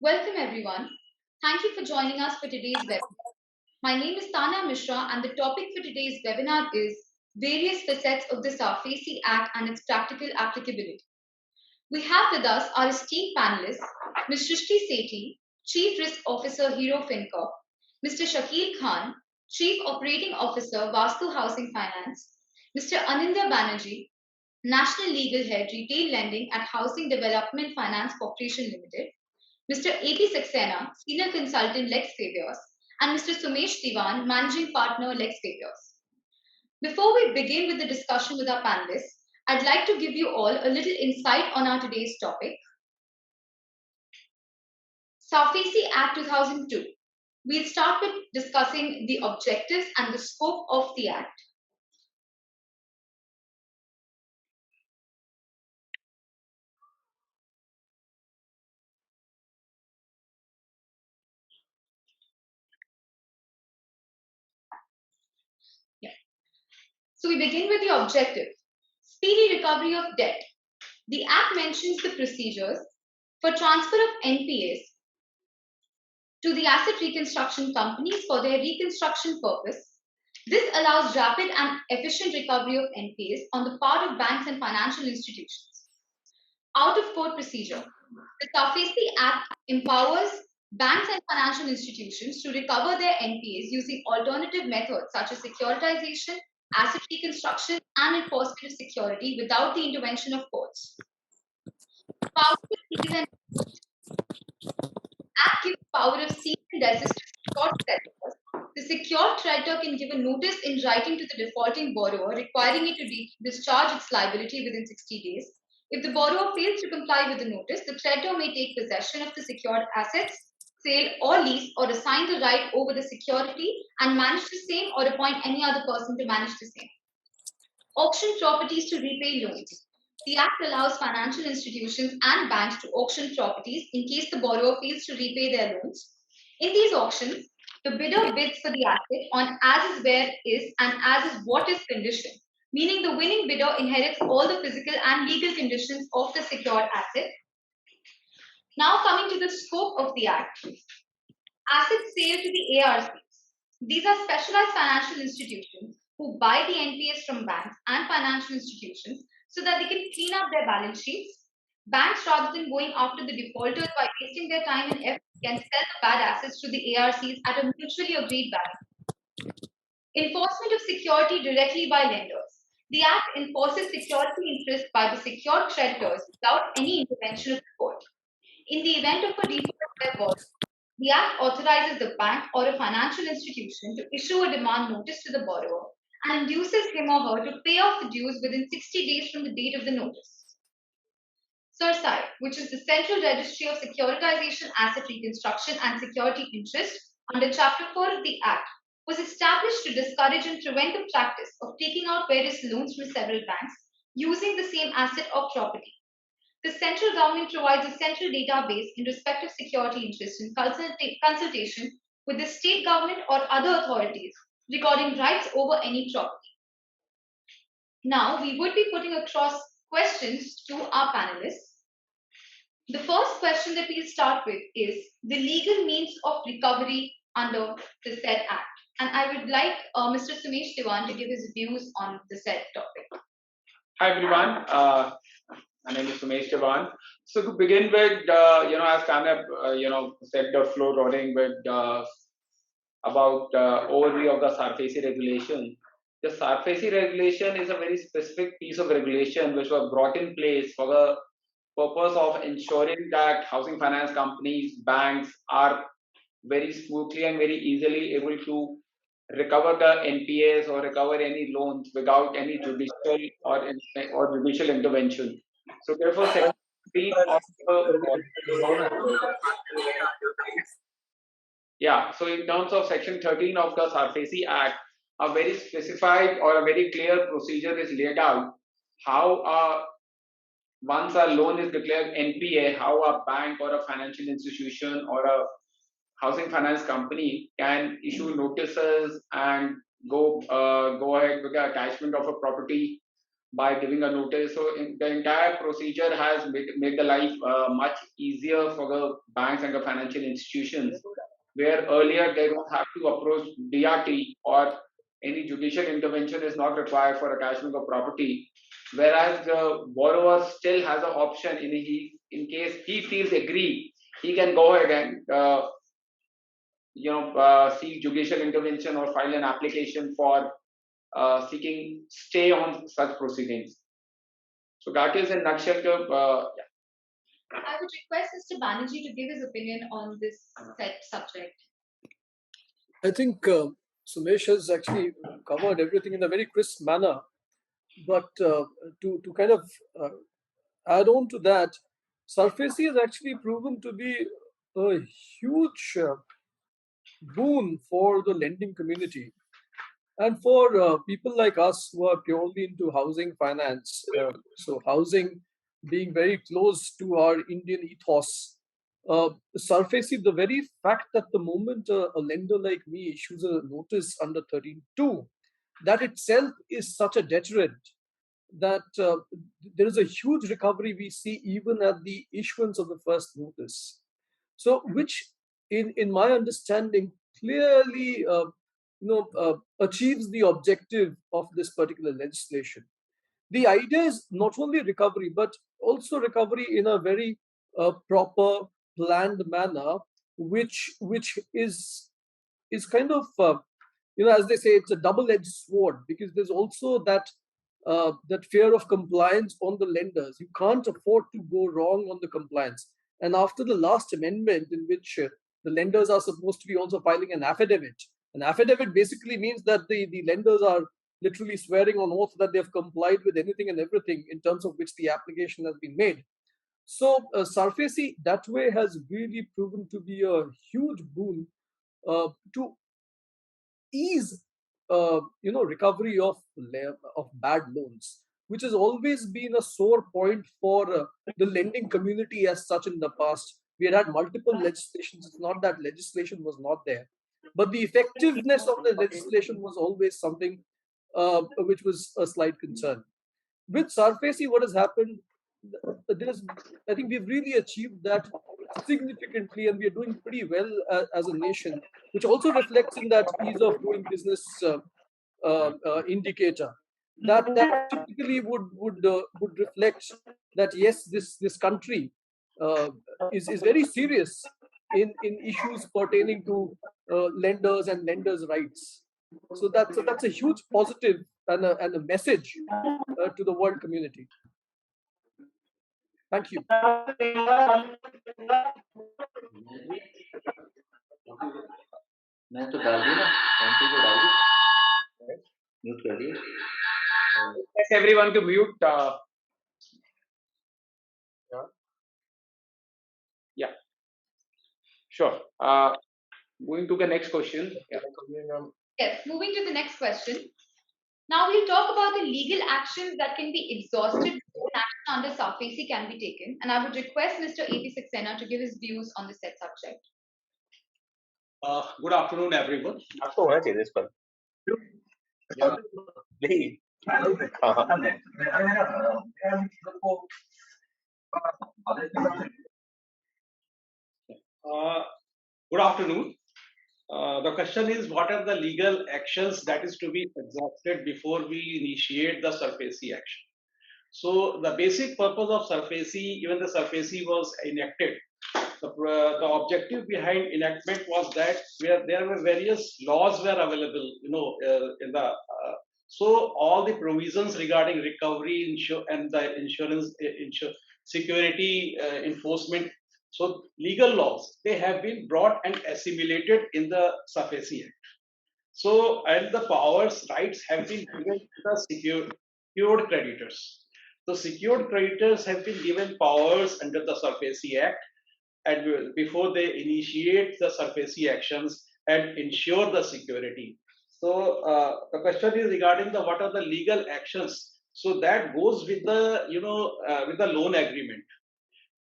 Welcome everyone. Thank you for joining us for today's webinar. My name is Tanya Mishra and the topic for today's webinar is various facets of the Sarfaesi Act and its practical applicability. We have with us our esteemed panelists, Ms. Shrishti Sethi, Chief Risk Officer, Hero FinCorp, Mr. Shakil Khan, Chief Operating Officer, Vastu Housing Finance, Mr. Anindya Banerjee, National Legal Head, Retail Lending at Housing Development Finance Corporation Limited, Mr. A.P. Saxena, Senior Consultant, Lex Favios, and Mr. Sumesh Diwan, Managing Partner, Lex Favios. Before we begin with the discussion with our panelists, I'd like to give you all a little insight on our today's topic. Sarfaesi Act 2002. We'll start with discussing the objectives and the scope of the Act. So we begin with the objective. Speedy recovery of debt. The Act mentions the procedures for transfer of NPAs to the asset reconstruction companies for their reconstruction purpose. This allows rapid and efficient recovery of NPAs on the part of banks and financial institutions. Out-of-court procedure. The Sarfaesi Act empowers banks and financial institutions to recover their NPAs using alternative methods such as securitization, asset reconstruction, and enforcement of security without the intervention of courts. Power of seize and Act gives power of seize and desist to secured creditors. The secured creditor can give a notice in writing to the defaulting borrower requiring it to discharge its liability within 60 days. If the borrower fails to comply with the notice, the creditor may take possession of the secured assets, sale or lease, or assign the right over the security and manage the same or appoint any other person to manage the same. Auction properties to repay loans. The Act allows financial institutions and banks to auction properties in case the borrower fails to repay their loans. In these auctions, the bidder bids for the asset on as is where is and as is what is condition, meaning the winning bidder inherits all the physical and legal conditions of the secured asset. Now coming to the scope of the Act. Asset sale to the ARCs. These are specialized financial institutions who buy the NPAs from banks and financial institutions so that they can clean up their balance sheets. Banks, rather than going after the defaulters by wasting their time and effort, can sell the bad assets to the ARCs at a mutually agreed value. Enforcement of security directly by lenders. The Act enforces security interest by the secured creditors without any intervention of the court. In the event of a default of their borrower, the Act authorizes the bank or a financial institution to issue a demand notice to the borrower and induces him or her to pay off the dues within 60 days from the date of the notice. Sarfaesi, which is the Central Registry of Securitization, Asset Reconstruction and Security Interest under Chapter 4 of the Act, was established to discourage and prevent the practice of taking out various loans from several banks using the same asset or property. The central government provides a central database in respect of security interest in consultation with the state government or other authorities regarding rights over any property. Now, we would be putting across questions to our panelists. The first question that we'll start with is the legal means of recovery under the said Act. And I would like Mr. Sumesh Diwan to give his views on the said topic. Hi, everyone. My name is Sumesh Diwan. So to begin with, as Tanya, set the floor rolling with about overview of the Sarfaesi Regulation. The Sarfaesi Regulation is a very specific piece of regulation which was brought in place for the purpose of ensuring that housing finance companies, banks are very smoothly and very easily able to recover the NPAs or recover any loans without any judicial or judicial intervention. So therefore, Section 13 of so in terms of Section 13 of the Sarfaesi Act, a very specified or a very clear procedure is laid out how once a loan is declared NPA, how a bank or a financial institution or a housing finance company can issue notices and go ahead with the attachment of a property by giving a notice. So the entire procedure has made the life much easier for the banks and the financial institutions, where earlier they don't have to approach DRT or any judicial intervention is not required for attachment of property, whereas the borrower still has an option in case he feels aggrieved, he can go ahead and seek judicial intervention or file an application for seeking stay on such proceedings. So that is in nutshell. I would request Mr. Banerjee to give his opinion on this subject. I think Sumesh has actually covered everything in a very crisp manner. But to kind of add on to that, Sarfaesi has actually proven to be a huge boon for the lending community. And for people like us who are purely into housing finance, so housing being very close to our Indian ethos, Sarfaesi, the very fact that the moment a lender like me issues a notice under 13.2, that itself is such a deterrent that there is a huge recovery we see even at the issuance of the first notice. So, which, in my understanding, clearly achieves the objective of this particular legislation. The idea is not only recovery, but also recovery in a very proper, planned manner, which is kind of as they say, it's a double-edged sword, because there's also that fear of compliance on the lenders. You can't afford to go wrong on the compliance. And after the last amendment, in which the lenders are supposed to be also filing an affidavit basically means that the lenders are literally swearing on oath that they've complied with anything and everything in terms of which the application has been made. So Sarfaesi that way has really proven to be a huge boon to ease recovery of bad loans, which has always been a sore point for the lending community as such in the past. We had had multiple legislations. It's not that legislation was not there, but the effectiveness of the legislation was always something which was a slight concern. With Sarfaesi, what has happened? I think we've really achieved that significantly, and we are doing pretty well as a nation, which also reflects in that ease of doing business indicator. That typically would reflect that yes, this country is very serious in issues pertaining to lenders and lenders' rights. So that's a huge positive and a message to the world community. Thank you. मैं तो डाल दी ना, entry तो डाल दी, mute कर दिए. Yes, everyone to mute. Yeah. Sure. Moving to the next question. Yes, moving to the next question. Now we'll talk about the legal actions that can be exhausted before action under Sarfaesi can be taken. And I would request Mr. A.P. Saxena to give his views on the said subject. Good afternoon, everyone. आपको होना चाहिए इस पर. नहीं. Good afternoon. The question is, what are the legal actions that is to be exhausted before we initiate the Sarfaesi action? So the basic purpose of Sarfaesi, even the Sarfaesi was enacted. The objective behind enactment was that there were various laws were available, in the so all the provisions regarding recovery and the insurance security enforcement. So legal laws, they have been brought and assimilated in the Sarfaesi Act. So, and the powers, rights have been given to the secured creditors. So secured creditors have been given powers under the Sarfaesi Act, and before they initiate the Sarfaesi actions and ensure the security. So the question is regarding what are the legal actions. So that goes with the with the loan agreement,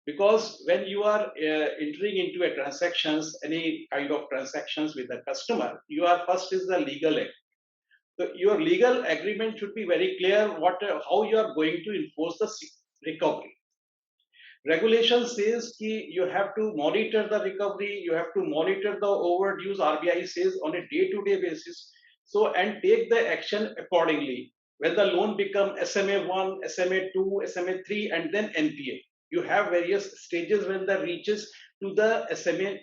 because when you are entering into a transactions, any kind of transactions with a customer, you are first is the legal act. your legal agreement should be very clear how you are going to enforce the recovery. Regulation says you have to monitor the recovery, you have to monitor the overdues, RBI says, on a day-to-day basis. So, and take the action accordingly. When the loan become SMA1, SMA2, SMA3, and then NPA, you have various stages when that reaches to the SMA.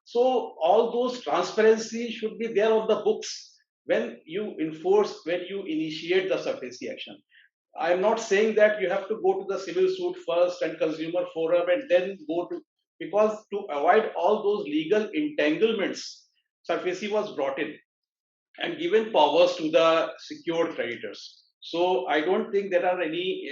So all those transparency should be there on the books when you initiate the Sarfaesi action. I am not saying that you have to go to the civil suit first and consumer forum and then go to, because to avoid all those legal entanglements, Sarfaesi was brought in and given powers to the secured creditors. So I don't think there are any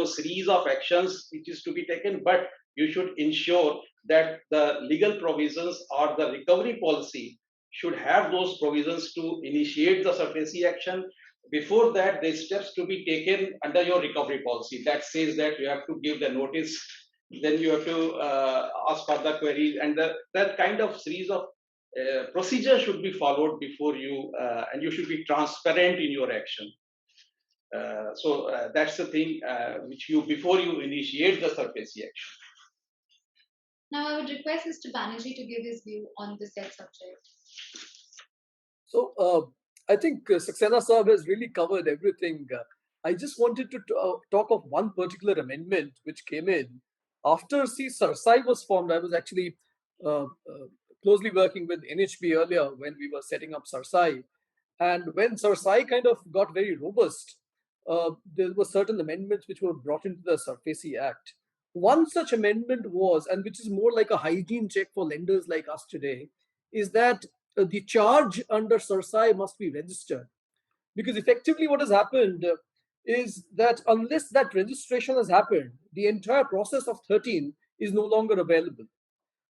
series of actions which is to be taken, but you should ensure that the legal provisions or the recovery policy should have those provisions to initiate the Sarfaesi action. Before that, the steps to be taken under your recovery policy that says that you have to give the notice, then you have to ask for the queries, and that kind of series of procedure should be followed before you, and you should be transparent in your action. So that's the thing before you initiate the Sarfaesi action. Now I would request Mr. Banerjee to give his view on the said subject. So I think Saxena Saab has really covered everything. I just wanted to talk of one particular amendment which came in after Sarsai was formed. I was actually closely working with NHB earlier when we were setting up Sarsai, and when Sarsai kind of got very robust, there were certain amendments which were brought into the Sarfaesi Act. One such amendment was, and which is more like a hygiene check for lenders like us today, is that the charge under Sarsai must be registered. Because effectively what has happened is that unless that registration has happened, the entire process of 13 is no longer available.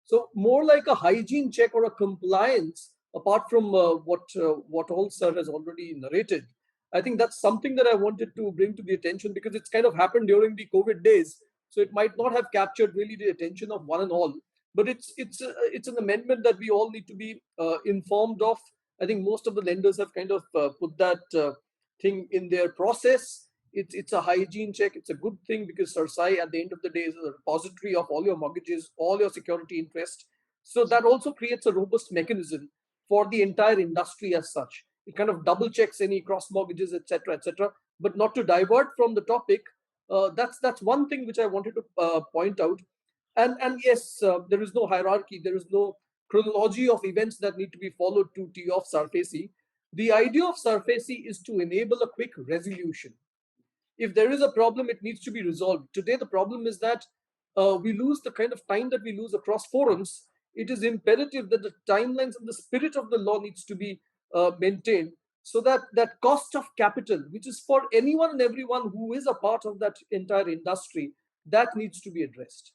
So more like a hygiene check or a compliance, apart from what all sir has already narrated. I think that's something that I wanted to bring to the attention because it's kind of happened during the COVID days. So it might not have captured really the attention of one and all. But it's an amendment that we all need to be informed of. I think most of the lenders have kind of put that thing in their process. It's a hygiene check. It's a good thing because Sarsai at the end of the day is a repository of all your mortgages, all your security interest. So that also creates a robust mechanism for the entire industry as such. It kind of double checks any cross mortgages, etc., etc. But not to divert from the topic, that's one thing which I wanted to point out. And yes, there is no hierarchy. There is no chronology of events that need to be followed to tee off Sarfaesi. The idea of Sarfaesi is to enable a quick resolution. If there is a problem, it needs to be resolved. Today, the problem is that we lose the kind of time that we lose across forums. It is imperative that the timelines and the spirit of the law needs to be maintained so that that cost of capital, which is for anyone and everyone who is a part of that entire industry, that needs to be addressed.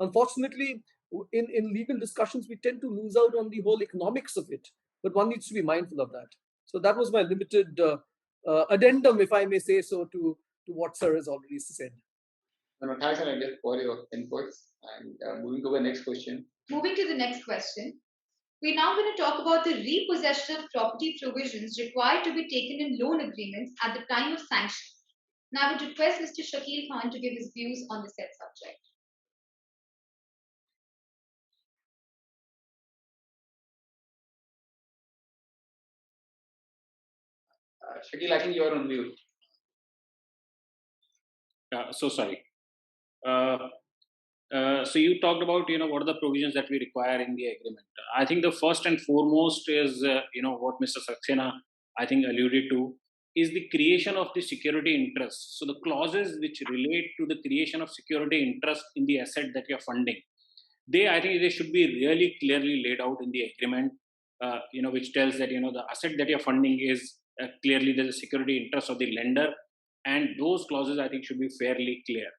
Unfortunately, in legal discussions, we tend to lose out on the whole economics of it, but one needs to be mindful of that. So that was my limited addendum, if I may say so, to what sir has already said. Thanks, Anil, for your inputs. And moving to the next question. Moving to the next question. We're now going to talk about the repossession of property provisions required to be taken in loan agreements at the time of sanction. Now I would request Mr. Shakil Khan to give his views on the said subject. Shakil, I think you are on mute. So sorry. So you talked about, what are the provisions that we require in the agreement. I think the first and foremost is, what Mr. Saxena, I think, alluded to, is the creation of the security interest. So the clauses which relate to the creation of security interest in the asset that you're funding, I think they should be really clearly laid out in the agreement, which tells that, the asset that you're funding is clearly the security interest of the lender. And those clauses, I think, should be fairly clear.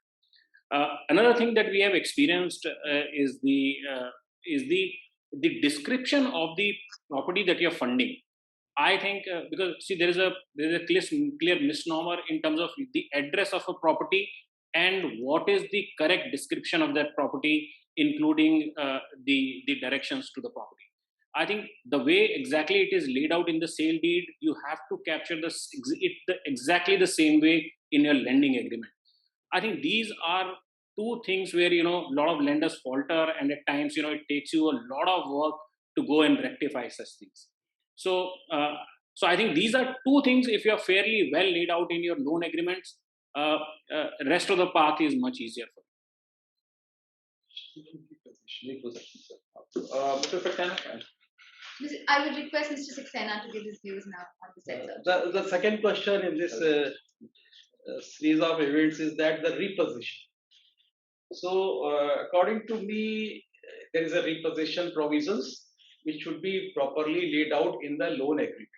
Another thing that we have experienced is the description of the property that you're funding. I think because there is a clear misnomer in terms of the address of a property and what is the correct description of that property, including the directions to the property. I think the way exactly it is laid out in the sale deed, you have to capture exactly the same way in your lending agreement. I think these are two things where, a lot of lenders falter, and at times, it takes you a lot of work to go and rectify such things. So, I think these are two things. If you are fairly well laid out in your loan agreements, rest of the path is much easier for you. Mr. Saxena? I would request Mr. Saxena to give his views now on the said subject. The second question in this series of events is that the reposition. So, according to me, there is a reposition provisions which should be properly laid out in the loan agreement.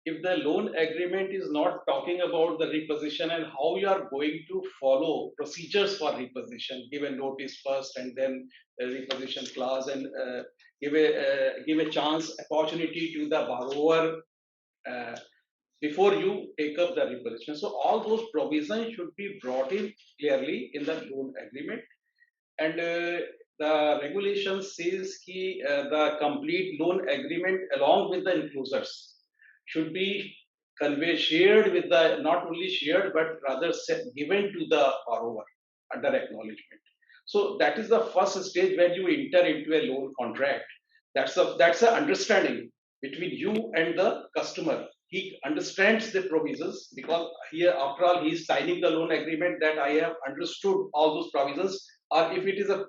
If the loan agreement is not talking about the reposition and how you are going to follow procedures for reposition, give a notice first and then a reposition clause, and give a chance, opportunity to the borrower before you take up the reposition. So all those provisions should be brought in clearly in the loan agreement. And the regulation says the complete loan agreement along with the enclosures should be shared with the, not only shared, but rather given to the borrower under acknowledgement. So that is the first stage when you enter into a loan contract. That's a understanding between you and the customer. He understands the provisions, because here, after all, he is signing the loan agreement that I have understood all those provisions. Or if it is a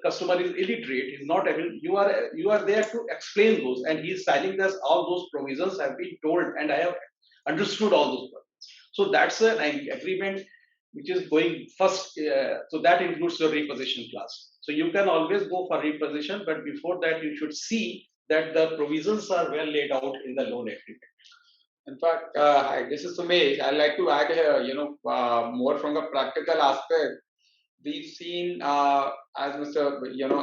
customer is illiterate, is not able, you are there to explain those, and he is signing this, all those provisions have been told and I have understood all those provisions. So that's an agreement which is going first. So that includes your reposition clause. So you can always go for reposition, but before that you should see that the provisions are well laid out in the loan agreement. In fact, hi, this is Sumesh. I'd like to add here, more from a practical aspect. We've seen, as Mr.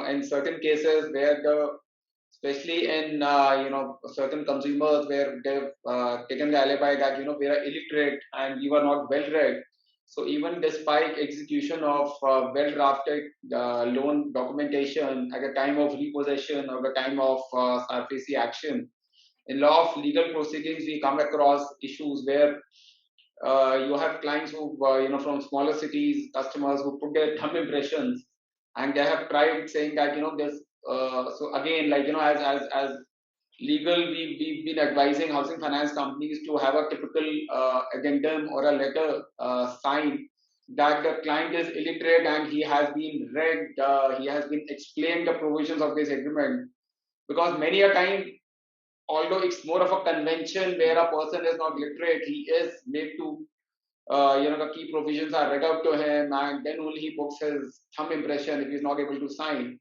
In certain cases where especially in, certain consumers where they've taken the alibi that, we are illiterate and we were not well read. So even despite execution of well-drafted loan documentation at the time of repossession or the time of Sarfaesi action, in law of legal proceedings, we come across issues where you have clients who, from smaller cities, customers who put their thumb impressions, and they have tried saying that, this. So again, as legal, we've been advising housing finance companies to have a typical addendum or a letter signed that the client is illiterate and he has been read, he has been explained the provisions of this agreement, because many a time, although it's more of a convention where a person is not literate, he is made to, the key provisions are read out to him, and then only he puts his thumb impression if he's not able to sign.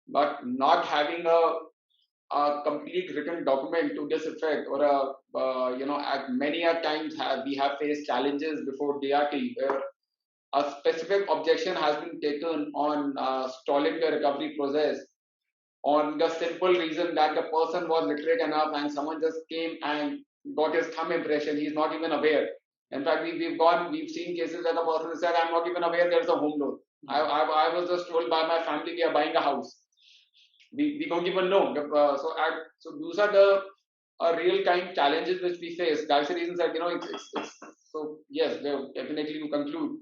But not having a complete written document to this effect, or at many a times we have faced challenges before DRT where a specific objection has been taken on stalling the recovery process on the simple reason that the person was literate enough and someone just came and got his thumb impression. He's not even aware. In fact, we've seen cases where the person said, I'm not even aware there's a home loan. I was just told by my family we are buying a house. We don't even know. So those are the real time challenges which we face. That's the reason that, it's so yes, definitely to conclude,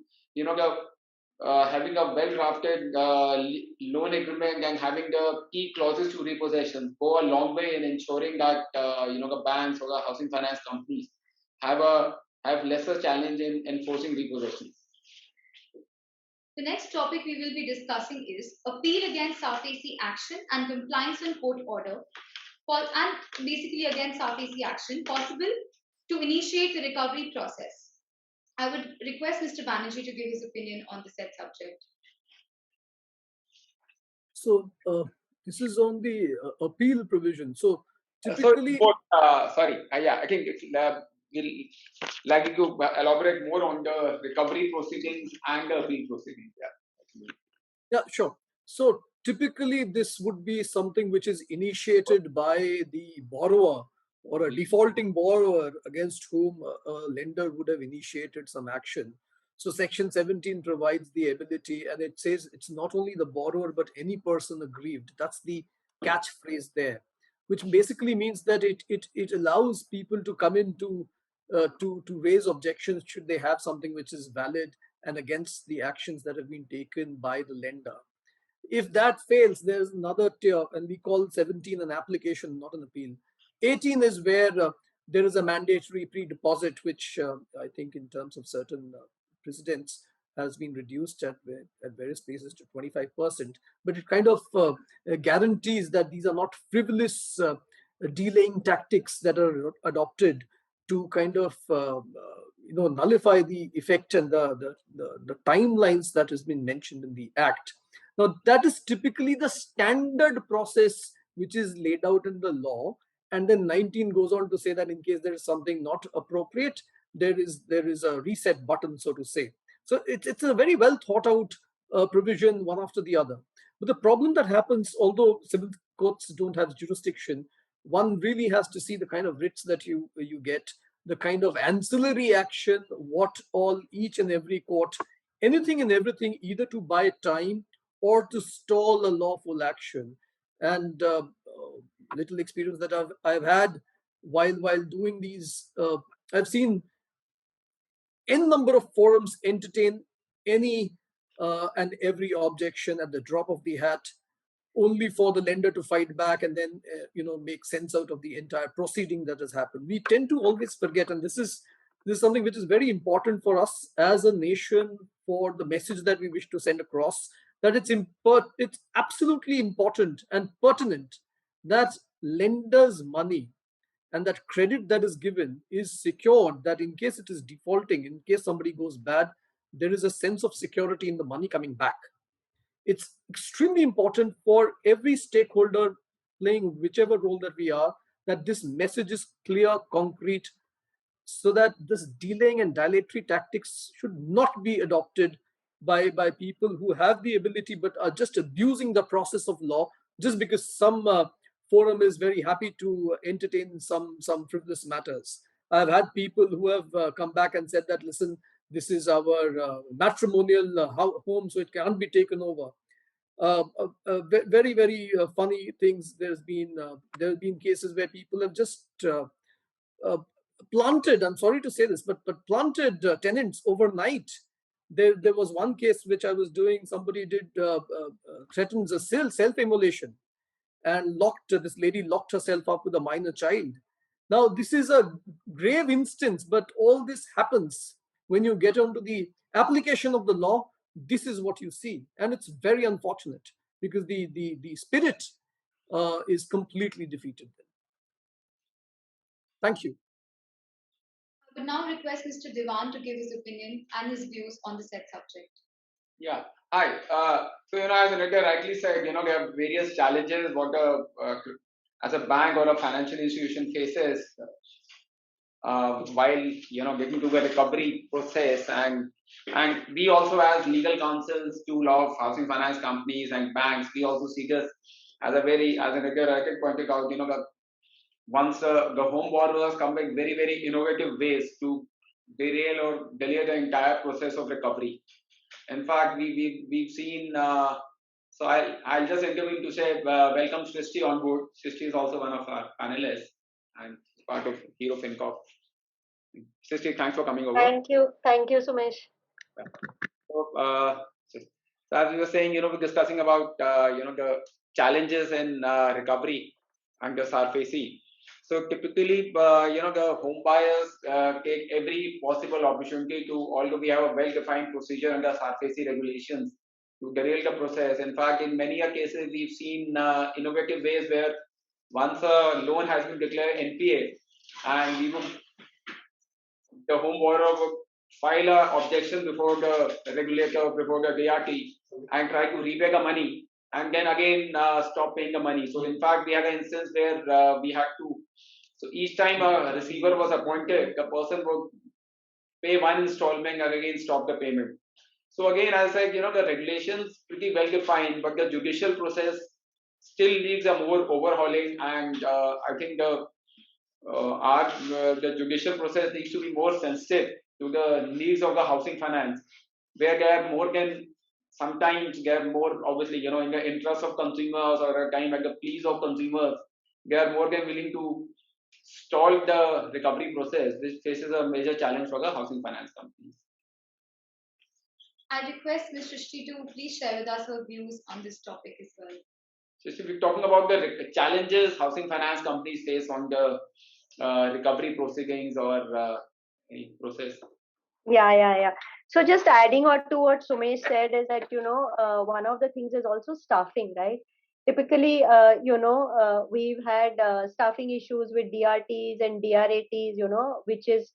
having a well-drafted loan agreement and having the key clauses to repossession go a long way in ensuring that the banks or the housing finance companies have lesser challenge in enforcing repossession. The next topic we will be discussing is appeal against Sarfaesi action and compliance on court order, and basically against Sarfaesi action possible to initiate the recovery process. I would request Mr. Banerjee to give his opinion on the said subject. So this is on the appeal provision. So typically, I think we'll like to elaborate more on the recovery proceedings and the appeal proceedings. Yeah, sure. So typically, this would be something which is initiated by the borrower or a defaulting borrower against whom a lender would have initiated some action. So Section 17 provides the ability, and it says it's not only the borrower but any person aggrieved. That's the catchphrase there, which basically means that it allows people to come in to raise objections should they have something which is valid and against the actions that have been taken by the lender. If that fails, there's another tier, and we call 17 an application, not an appeal. 18 is where there is a mandatory pre-deposit, which I think in terms of certain precedents has been reduced at various places to 25%. But it kind of guarantees that these are not frivolous delaying tactics that are adopted to kind of nullify the effect and the timelines that has been mentioned in the Act. Now, that is typically the standard process which is laid out in the law. And then 19 goes on to say that in case there is something not appropriate, there is a reset button, so to say. So it's a very well thought out provision, one after the other. But the problem that happens, although civil courts don't have jurisdiction, one really has to see the kind of writs that you get, the kind of ancillary action, what all each and every court, anything and everything, either to buy time or to stall a lawful action. And little experience that I've had while doing these, I've seen n number of forums entertain any and every objection at the drop of the hat, only for the lender to fight back and then make sense out of the entire proceeding that has happened. We tend to always forget, and this is something which is very important for us as a nation, for the message that we wish to send across, that it's absolutely important and pertinent that lenders' money and that credit that is given is secured, that in case it is defaulting, in case somebody goes bad, there is a sense of security in the money coming back. It's extremely important for every stakeholder playing whichever role that we are, that this message is clear, concrete, so that this delaying and dilatory tactics should not be adopted by people who have the ability but are just abusing the process of law just because some forum is very happy to entertain some frivolous matters. I've had people who have come back and said that, listen, this is our matrimonial home, so it can't be taken over. Very, very funny things. There have been cases where people have just planted, I'm sorry to say this, but planted tenants overnight. There was one case which I was doing. Somebody did threatens a self-immolation and this lady locked herself up with a minor child. Now, this is a grave instance, but all this happens when you get onto the application of the law. This is what you see, and it's very unfortunate because the spirit is completely defeated. Thank you. I would now request Mr. Diwan to give his opinion and his views on the said subject. Yeah. Hi. So, as Anita rightly said, we have various challenges what as a bank or a financial institution faces while, getting to the recovery process. And we also, as legal counsels to law of housing finance companies and banks, we also see this as Anita rightly pointed out, once the home borrowers come with very, very innovative ways to derail or delay the entire process of recovery. In fact, we've seen. So I'll just intervene to say welcome Srishti on board. Srishti is also one of our panelists and part of Hero FinCorp. Srishti, thanks for coming over. Thank you, Sumesh. So as we were saying, we're discussing about the challenges in recovery under Sarfaesi. So typically, the home buyers take every possible opportunity to, although we have a well-defined procedure under Sarfaesi regulations, to derail the process. In fact, in many cases, we've seen innovative ways where once a loan has been declared NPA, and the home borrower would file an objection before the regulator, before the DRT, and try to repay the money, and then again stop paying the money. So in fact, we had an instance where we had to. So each time a receiver was appointed, the person would pay one installment and again stop the payment. So again, as I said, the regulations pretty well defined, but the judicial process still needs a more overhauling, and I think the judicial process needs to be more sensitive to the needs of the housing finance, where there are more than sometimes they are more, obviously, in the interest of consumers or a time at the pleas of consumers, they are more than willing to stall the recovery process, which faces a major challenge for the housing finance companies. I request Ms. Srishti to please share with us her views on this topic as well. So if we're talking about the challenges housing finance companies face on the recovery proceedings or any process. Yeah. So just adding on to what Sumesh said is that, one of the things is also staffing, right? Typically, we've had staffing issues with DRTs and DRATs, which is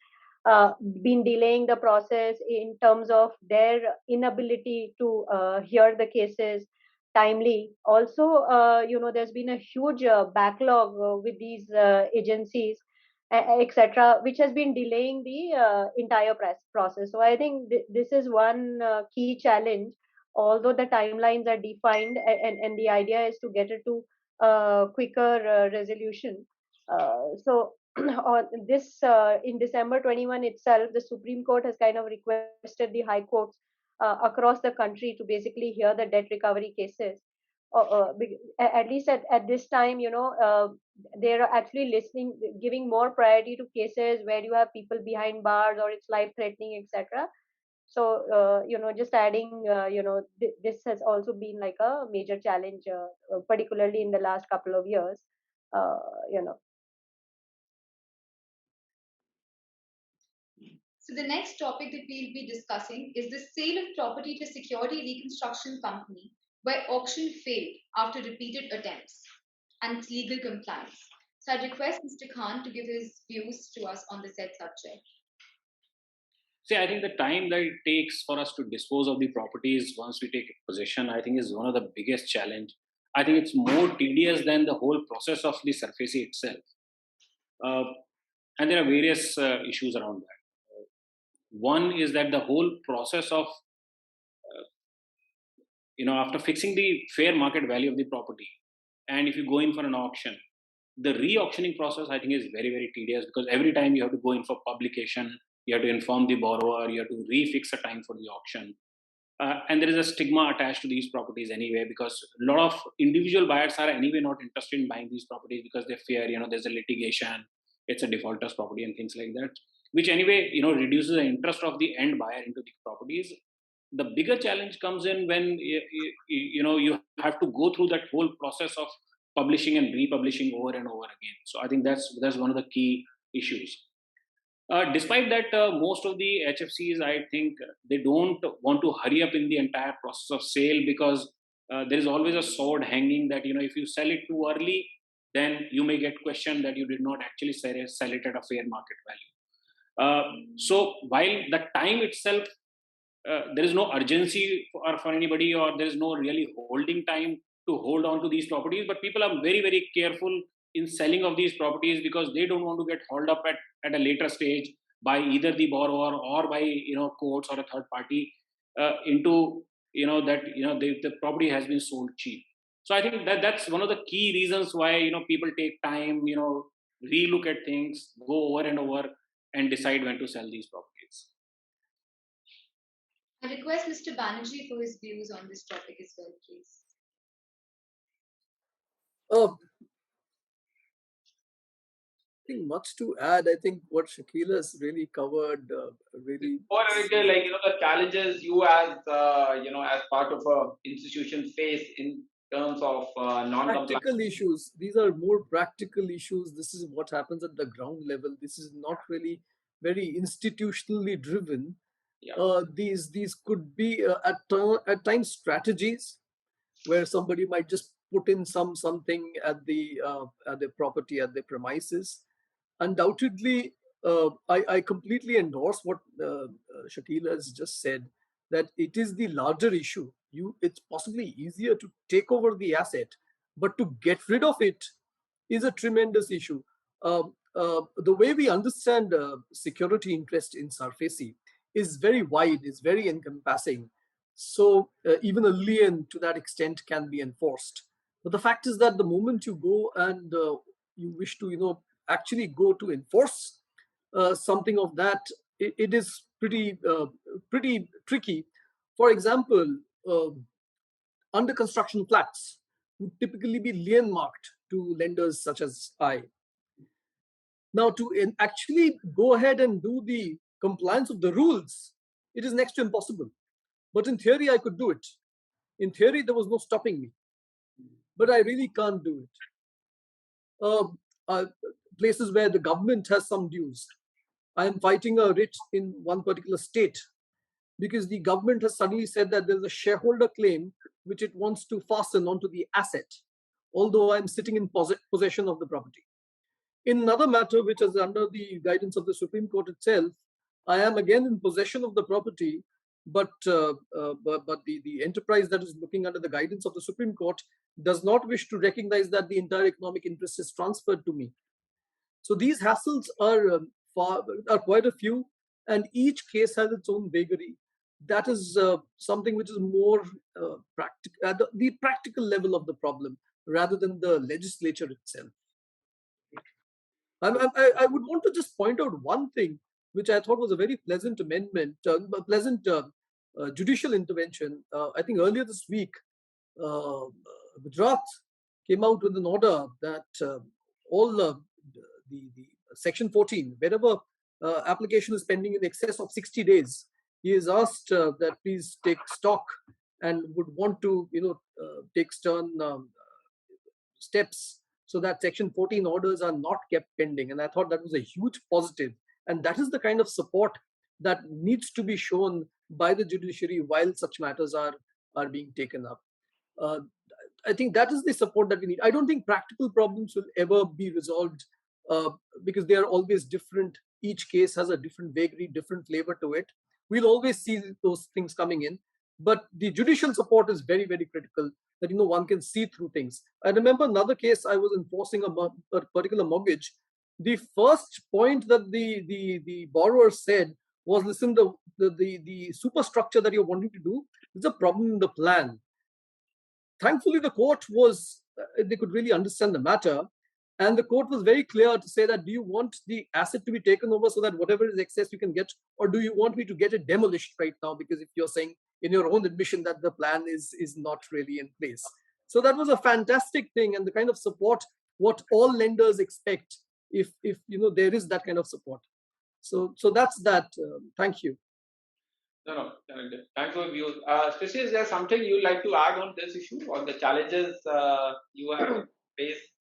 been delaying the process in terms of their inability to hear the cases timely. Also, there's been a huge backlog with these agencies, etc., which has been delaying the entire process. So I think this is one key challenge, although the timelines are defined, and the idea is to get it to quicker resolution. So on this, in December 21 itself, the Supreme Court has kind of requested the high courts across the country to basically hear the debt recovery cases. At least at this time, they're actually listening, giving more priority to cases where you have people behind bars or it's life threatening, etc. So just adding, this has also been like a major challenge, particularly in the last couple of years. uh, you know So the next topic that we'll be discussing is the sale of property to Security Reconstruction Company where auction failed after repeated attempts and its legal compliance. So I request Mr. Khan to give his views to us on the said subject. See, I think the time that it takes for us to dispose of the properties once we take possession, I think is one of the biggest challenge. I think it's more tedious than the whole process of the Sarfaesi itself. And there are various issues around that. One is that the whole process of, after fixing the fair market value of the property, and if you go in for an auction, the re-auctioning process, I think, is very, very tedious, because every time you have to go in for publication, you have to inform the borrower, you have to refix a time for the auction. And there is a stigma attached to these properties anyway, because a lot of individual buyers are anyway not interested in buying these properties because they fear, there's a litigation, it's a defaulter's property and things like that, which anyway, reduces the interest of the end buyer into the properties. The bigger challenge comes in when, you have to go through that whole process of publishing and republishing over and over again. So I think that's one of the key issues. Despite that, most of the HFCs, I think, they don't want to hurry up in the entire process of sale, because there is always a sword hanging that, if you sell it too early, then you may get questioned that you did not actually sell it at a fair market value. So while the time itself, there is no urgency for anybody, or there is no really holding time to hold on to these properties, but people are very, very careful in selling of these properties because they don't want to get hauled up at a later stage by either the borrower or by courts or a third party into that the property has been sold cheap. So I think that's one of the key reasons why people take time, relook at things, go over and over, and decide when to sell these properties. I request Mr. Banerjee for his views on this topic as well, please. I think much to add. I think what Shakila has really covered, really. Or like the challenges you as as part of a institution face in terms of non-compliance. Practical issues. These are more practical issues. This is what happens at the ground level. This is not really very institutionally driven. Yeah. These could be at times strategies where somebody might just put in something at the property, at the premises. Undoubtedly, I completely endorse what Shakila has just said, that it is the larger issue. It's possibly easier to take over the asset, but to get rid of it is a tremendous issue. The way we understand security interest in Sarfaesi is very wide, is very encompassing. So even a lien to that extent can be enforced. But the fact is that the moment you go and you wish to, actually go to enforce something of that, it is pretty tricky. For example, under construction flats would typically be lien marked to lenders such as I. Now, to actually go ahead and do the compliance of the rules, it is next to impossible. But in theory, I could do it. In theory, there was no stopping me. But I really can't do it. Places where the government has some dues. I am fighting a writ in one particular state because the government has suddenly said that there's a shareholder claim which it wants to fasten onto the asset, although I'm sitting in possession of the property. In another matter, which is under the guidance of the Supreme Court itself, I am again in possession of the property, but the enterprise that is looking under the guidance of the Supreme Court does not wish to recognize that the entire economic interest is transferred to me. So these hassles are quite a few, and each case has its own vagary. That is something which is more practical at the practical level of the problem rather than the legislature itself. I would want to just point out one thing which I thought was a very pleasant amendment, pleasant judicial intervention. I think earlier this week, Gujarat came out with an order that all the Section 14, wherever application is pending in excess of 60 days, he is asked that please take stock and would want to, take stern steps so that Section 14 orders are not kept pending. And I thought that was a huge positive. And that is the kind of support that needs to be shown by the judiciary while such matters are being taken up. I think that is the support that we need. I don't think practical problems will ever be resolved because they are always different. Each case has a different vagary, different flavor to it. We'll always see those things coming in. But the judicial support is very, very critical, that one can see through things. I remember another case I was enforcing a particular mortgage. The first point that the borrower said was, listen, the superstructure that you're wanting to do is a problem in the plan. Thankfully, the court they could really understand the matter. And the court was very clear to say that, do you want the asset to be taken over so that whatever is excess you can get, or do you want me to get it demolished right now? Because if you're saying in your own admission that the plan is not really in place. So that was a fantastic thing, and the kind of support what all lenders expect if there is that kind of support. So that's that. Thank you. No. Thanks for your views. Stacey, is there something you'd like to add on this issue or the challenges you have faced?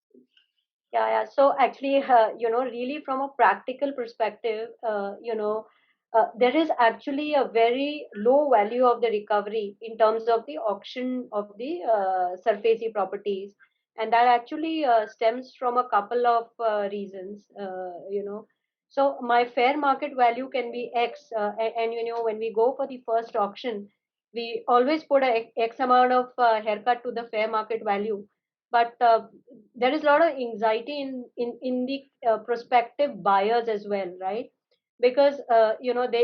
Yeah. So actually, really from a practical perspective, there is actually a very low value of the recovery in terms of the auction of the Sarfaesi properties, and that actually stems from a couple of reasons. So my fair market value can be X, and when we go for the first auction, we always put a X amount of haircut to the fair market value, but there is a lot of anxiety in the prospective buyers as well, right? Because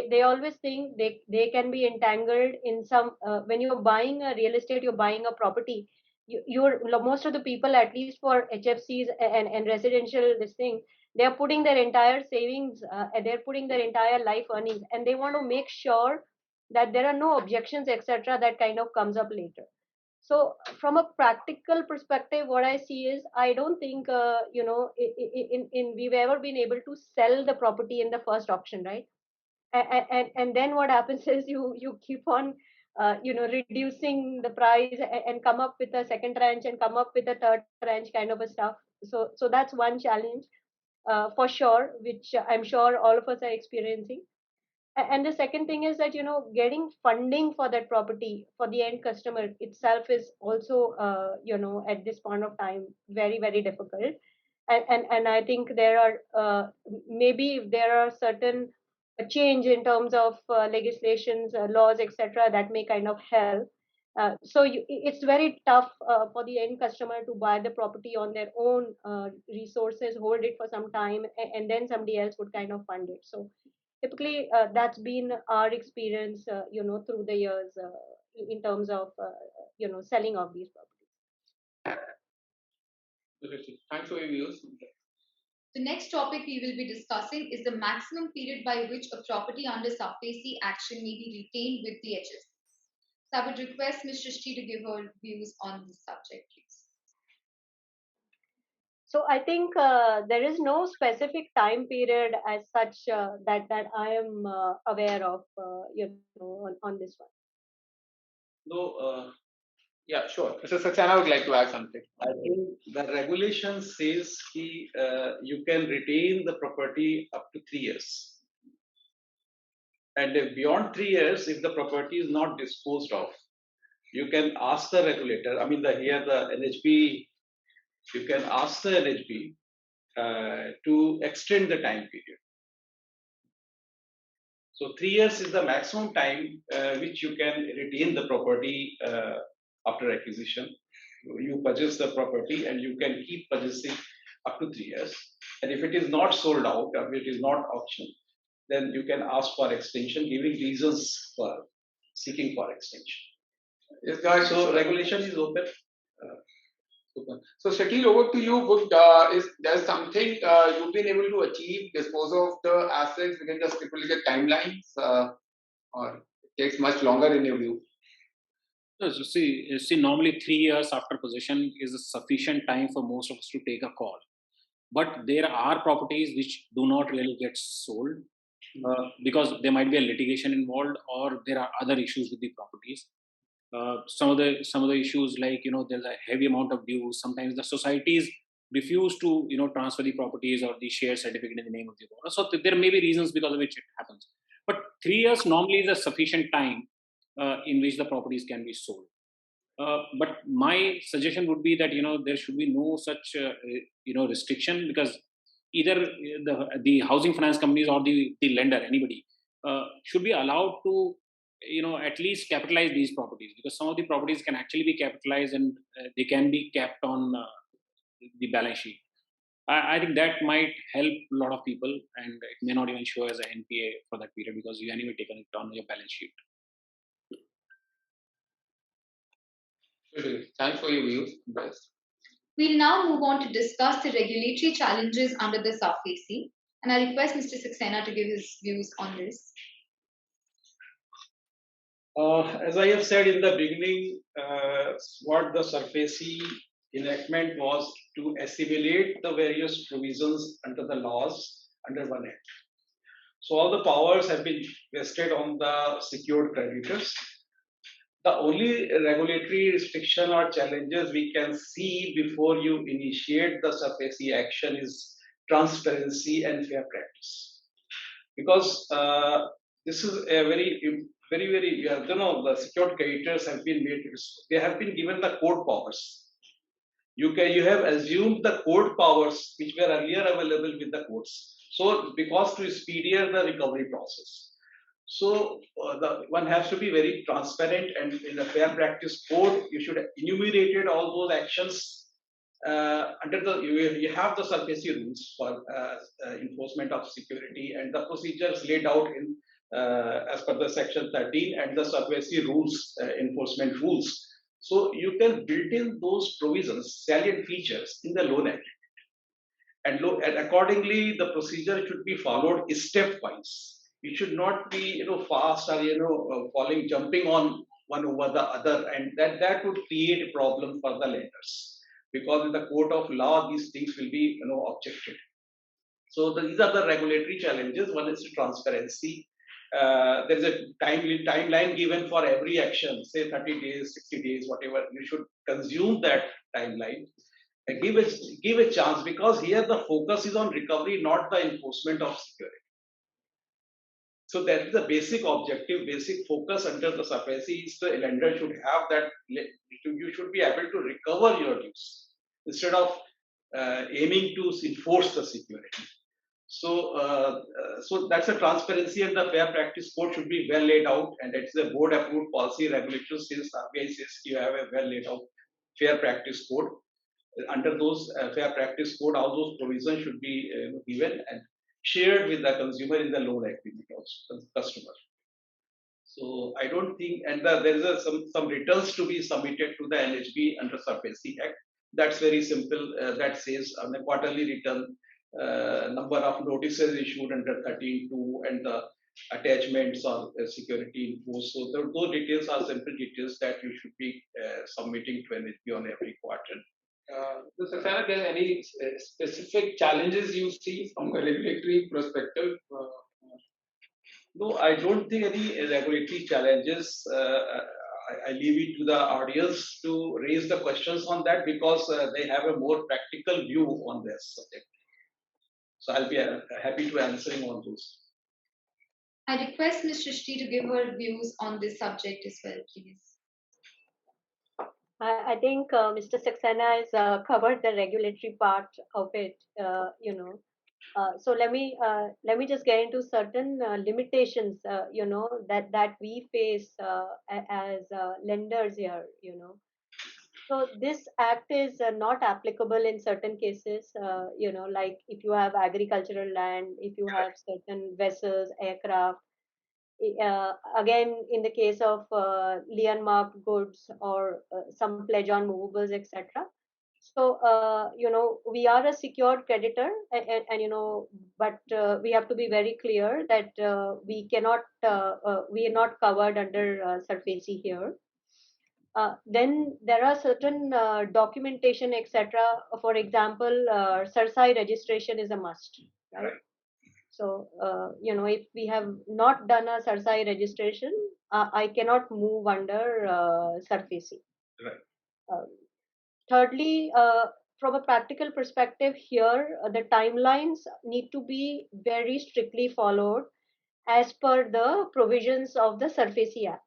they always think they can be entangled in some when you're buying a real estate, you're buying a property, you're most of the people, at least for HFCs and residential this thing, they are putting their entire savings, they're putting their entire life earnings, and they want to make sure that there are no objections, etc., that kind of comes up later. So from a practical perspective, what I see is, I don't think we've ever been able to sell the property in the first auction, right? And then what happens is you keep on reducing the price and come up with a second tranche and come up with a third tranche kind of a stuff. So that's one challenge for sure, which I'm sure all of us are experiencing. And the second thing is that getting funding for that property for the end customer itself is also at this point of time very, very difficult. And I think there are maybe if there are certain change in terms of legislations, laws, etc., that may kind of help. It's very tough for the end customer to buy the property on their own resources, hold it for some time, and then somebody else would kind of fund it. So typically, that's been our experience, through the years in terms of, selling of these properties. Thanks for your views. The next topic we will be discussing is the maximum period by which a property under Sarfaesi action may be retained with the HFC. So I would request Ms. Shrishti to give her views on this subject, please. So I think there is no specific time period as such that I am aware of, on this one. No, Yeah, sure. Mr. Saxena would like to add something. I think the regulation says you can retain the property up to 3 years. And if beyond 3 years, if the property is not disposed of, you can ask the regulator, I mean, here the NHB, you can ask the NHB to extend the time period. So 3 years is the maximum time which you can retain the property after acquisition. You purchase the property and you can keep purchasing up to 3 years. And if it is not sold out, or if it is not auctioned, then you can ask for extension, giving reasons for seeking for extension. Yes, guys. So regulation is open. Super. So Shakil, over to you. Is there something you've been able to achieve, dispose of the assets within the stipulated timelines, or it takes much longer in your view? So see, normally 3 years after possession is a sufficient time for most of us to take a call. But there are properties which do not really get sold because there might be a litigation involved, or there are other issues with the properties. Some of the issues, like there's a heavy amount of dues. Sometimes the societies refuse to transfer the properties or the share certificate in the name of the owner. So there may be reasons because of which it happens. But 3 years normally is a sufficient time in which the properties can be sold. But my suggestion would be that there should be no such restriction, because either the housing finance companies or the lender, anybody, should be allowed to at least capitalize these properties, because some of the properties can actually be capitalized and they can be kept on the balance sheet. I think that might help a lot of people, and it may not even show as an NPA for that period because you anyway taken it on your balance sheet. Thanks for your views. Best. We'll now move on to discuss the regulatory challenges under the Sarfaesi, and I request Mr. Saxena to give his views on this. As I have said in the beginning, what the Sarfaesi enactment was to assimilate the various provisions under the laws under one act. So all the powers have been vested on the secured creditors. The only regulatory restriction or challenges we can see before you initiate the Sarfaesi action is transparency and fair practice. Because this is a very, the secured creditors have been made, they have been given the court powers. You have assumed the court powers which were earlier available with the courts. So because to speedier the recovery process. So one has to be very transparent, and in the fair practice code, you should enumerate all those actions under the, you have the Sarfaesi rules for enforcement of security, and the procedures laid out in as per the section 13 and the Sarfaesi rules, enforcement rules. So you can build in those provisions, salient features in the loan agreement. And accordingly, the procedure should be followed stepwise. It should not be fast or jumping on one over the other, and that would create a problem for the lenders, because in the court of law these things will be objected. So these are the regulatory challenges. One is transparency. There is a timeline given for every action, say 30 days, 60 days, whatever. You should consume that timeline. And give a chance, because here the focus is on recovery, not the enforcement of security. So that is the basic objective, basic focus under the Sarfaesi is the lender should have that, you should be able to recover your dues instead of aiming to enforce the security. So, so that's a transparency, and the fair practice code should be well laid out, and it's a board approved policy regulation since RBI says you have a well laid out fair practice code. Under those fair practice code, all those provisions should be given and shared with the consumer in the loan agreement also, customer. So I don't think, and there is some returns to be submitted to the NHB under Sarfaesi Act. That's very simple. That says on a quarterly return, number of notices issued under 13.2 and the attachments or security imposed. So those details are simple details that you should be submitting to NHB on every quarter. So Saxena, there any specific challenges you see from a regulatory perspective? No, I don't think any regulatory challenges. I leave it to the audience to raise the questions on that because they have a more practical view on this subject. So I'll be happy to answering on those. I request Ms. Shrishti to give her views on this subject as well, please. I think Mr. Saxena has covered the regulatory part of it, so let me just get into certain limitations, that we face as lenders here, So this act is not applicable in certain cases, like if you have agricultural land, if you have certain vessels, aircraft. Again, in the case of lien marked goods or some pledge on movables, etc. So, we are a secured creditor, and but we have to be very clear that we are not covered under Sarfaesi here. Then there are certain documentation, etc. For example, Sarfaesi registration is a must, right? So, if we have not done a Sarfaesi registration, I cannot move under Sarfaesi. Right. Thirdly, from a practical perspective here, the timelines need to be very strictly followed as per the provisions of the Sarfaesi Act,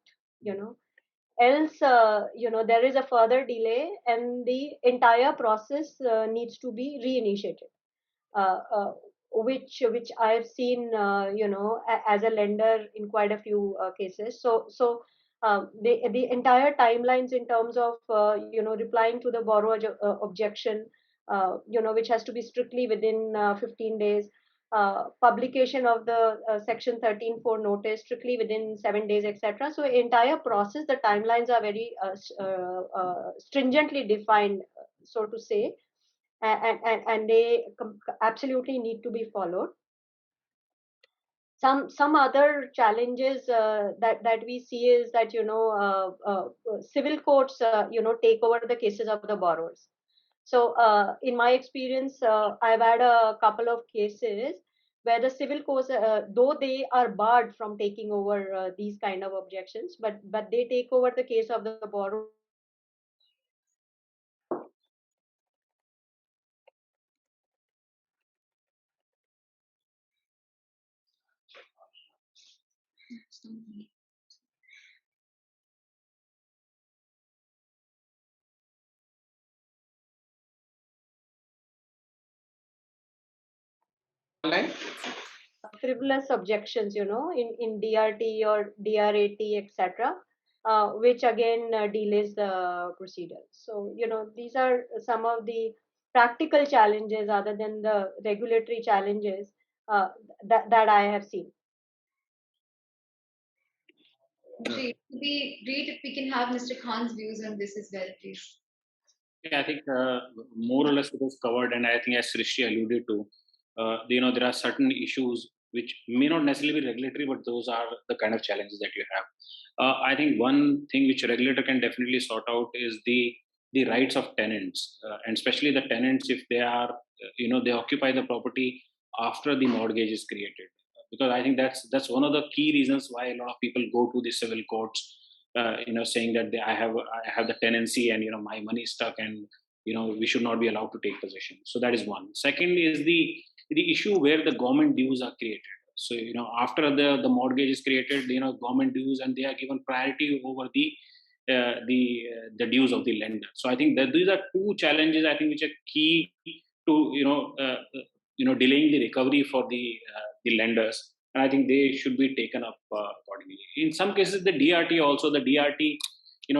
else, there is a further delay and the entire process needs to be reinitiated. Which I've seen, as a lender in quite a few cases. So the entire timelines in terms of replying to the borrower objection, which has to be strictly within 15 days. Publication of the section 13(4) notice strictly within 7 days, etc. So entire process, the timelines are very stringently defined, so to say, and they absolutely need to be followed. Some other challenges that we see is that civil courts take over the cases of the borrowers. So in my experience, I've had a couple of cases where the civil courts, though they are barred from taking over these kind of objections, but they take over the case of the borrower. Frivolous objections, in DRT or DRAT, etc., which again delays the procedure. So, these are some of the practical challenges other than the regulatory challenges that I have seen. Great. It would be great if we can have Mr. Khan's views on this as well, please. Yeah, I think more or less it was covered, and I think as Srishti alluded to, there are certain issues which may not necessarily be regulatory, but those are the kind of challenges that you have. I think one thing which a regulator can definitely sort out is the rights of tenants, and especially the tenants if they are, they occupy the property after the mortgage is created. Because I think that's one of the key reasons why a lot of people go to the civil courts, saying that I have the tenancy and my money is stuck and we should not be allowed to take possession. So that is one. Second is the issue where the government dues are created. So after the mortgage is created, government dues, and they are given priority over the dues of the lender. So I think that these are two challenges I think which are key to delaying the recovery for the lenders, and I think they should be taken up accordingly. In some cases, the DRT,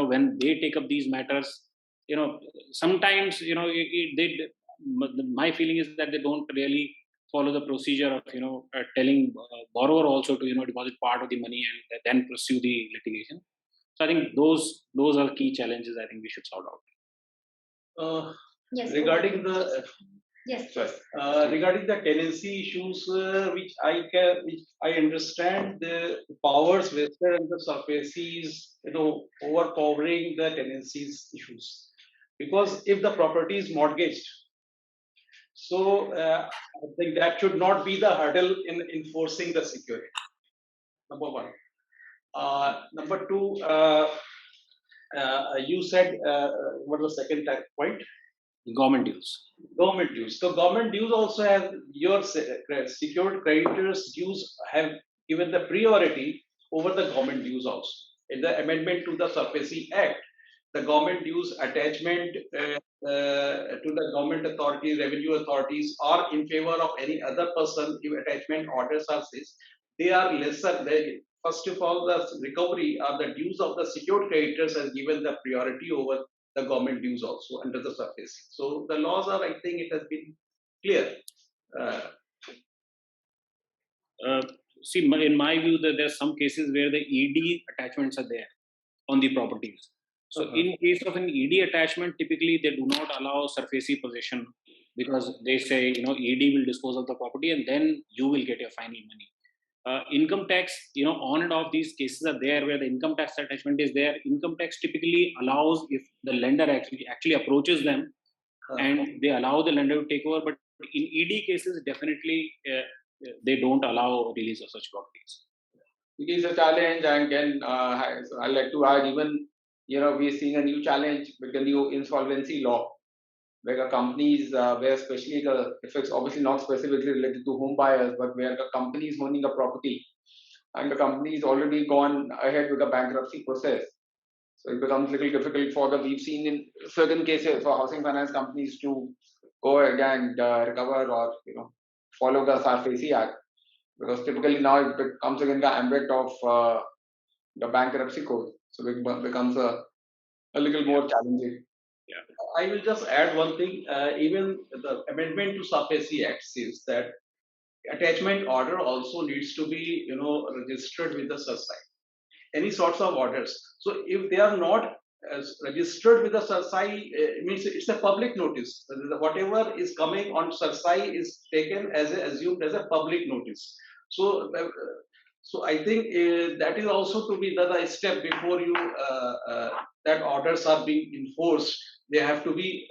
when they take up these matters, sometimes my feeling is that they don't really follow the procedure of telling borrower also to deposit part of the money and then pursue the litigation. So I think those are key challenges I think we should sort out. Regarding the Yes. Sorry. Regarding the tenancy issues, which I understand the powers vested in the Sarfaesi is, overpowering the tenancies issues. Because if the property is mortgaged, so I think that should not be the hurdle in enforcing the security. Number one. Number two, you said what was the second point? Government dues. Government dues. So government dues also have your secured creditors dues have given the priority over the government dues also. In the amendment to the Sarfaesi Act, the government dues attachment to the government authorities, revenue authorities, or in favor of any other person if attachment orders are says, they are lesser. First of all, the recovery or the dues of the secured creditors has given the priority over the government dues also under the Sarfaesi. So the laws are, I think it has been clear. See, in my view, that there are some cases where the ED attachments are there on the properties. So in case of an ED attachment, typically they do not allow Sarfaesi possession because they say, ED will dispose of the property and then you will get your final money. Income tax, on and off these cases are there where the income tax attachment is there. Income tax typically allows if the lender actually approaches them and they allow the lender to take over. But in ED cases, definitely they don't allow release of such properties. It is a challenge, and again, I'd like to add, even we're seeing a new challenge with the new insolvency law, where the companies, where especially if it's obviously not specifically related to home buyers, but where the company is owning a property and the company is already gone ahead with the bankruptcy process. So it becomes a little difficult we've seen in certain cases for housing finance companies to go ahead and recover or follow the Sarfaesi Act, because typically now it comes again the ambit of the bankruptcy code, so it becomes a little more challenging. I will just add one thing. Even the amendment to Sarfaesi Act says that attachment order also needs to be, registered with the Sarfaesi. Any sorts of orders. So if they are not registered with the Sarfaesi, it means it's a public notice. Whatever is coming on Sarfaesi is taken as assumed as a public notice. So, I think that is also to be the step before you that orders are being enforced. They have to be,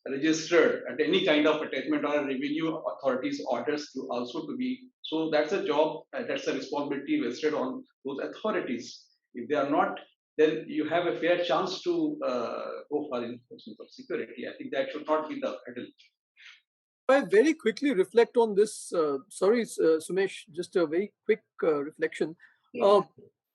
registered at any kind of attachment or revenue authorities orders to also to be. So that's a job, that's a responsibility vested on those authorities. If they are not, then you have a fair chance to go for enforcement of security. I think that should not be the hurdle. I very quickly reflect on this. Sorry, Sumesh, just a very quick reflection.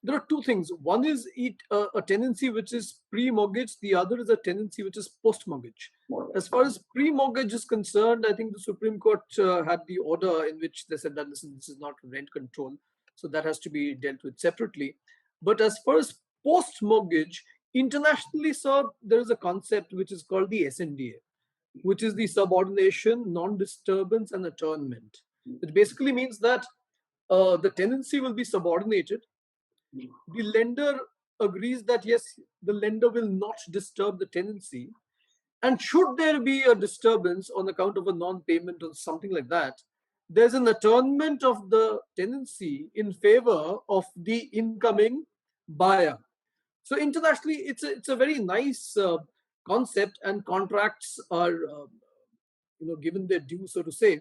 There are two things. One is a tenancy which is pre-mortgage. The other is a tenancy which is post-mortgage. As far as pre-mortgage is concerned, I think the Supreme Court had the order in which they said that, listen, this is not rent control. So that has to be dealt with separately. But as far as post-mortgage, internationally, sir, there is a concept which is called the SNDA, which is the subordination, non-disturbance, and attornment. It basically means that the tenancy will be subordinated. The lender agrees that, yes, the lender will not disturb the tenancy. And should there be a disturbance on account of a non-payment or something like that, there's an attornment of the tenancy in favor of the incoming buyer. So internationally, it's a very nice concept, and contracts are given their due, so to say.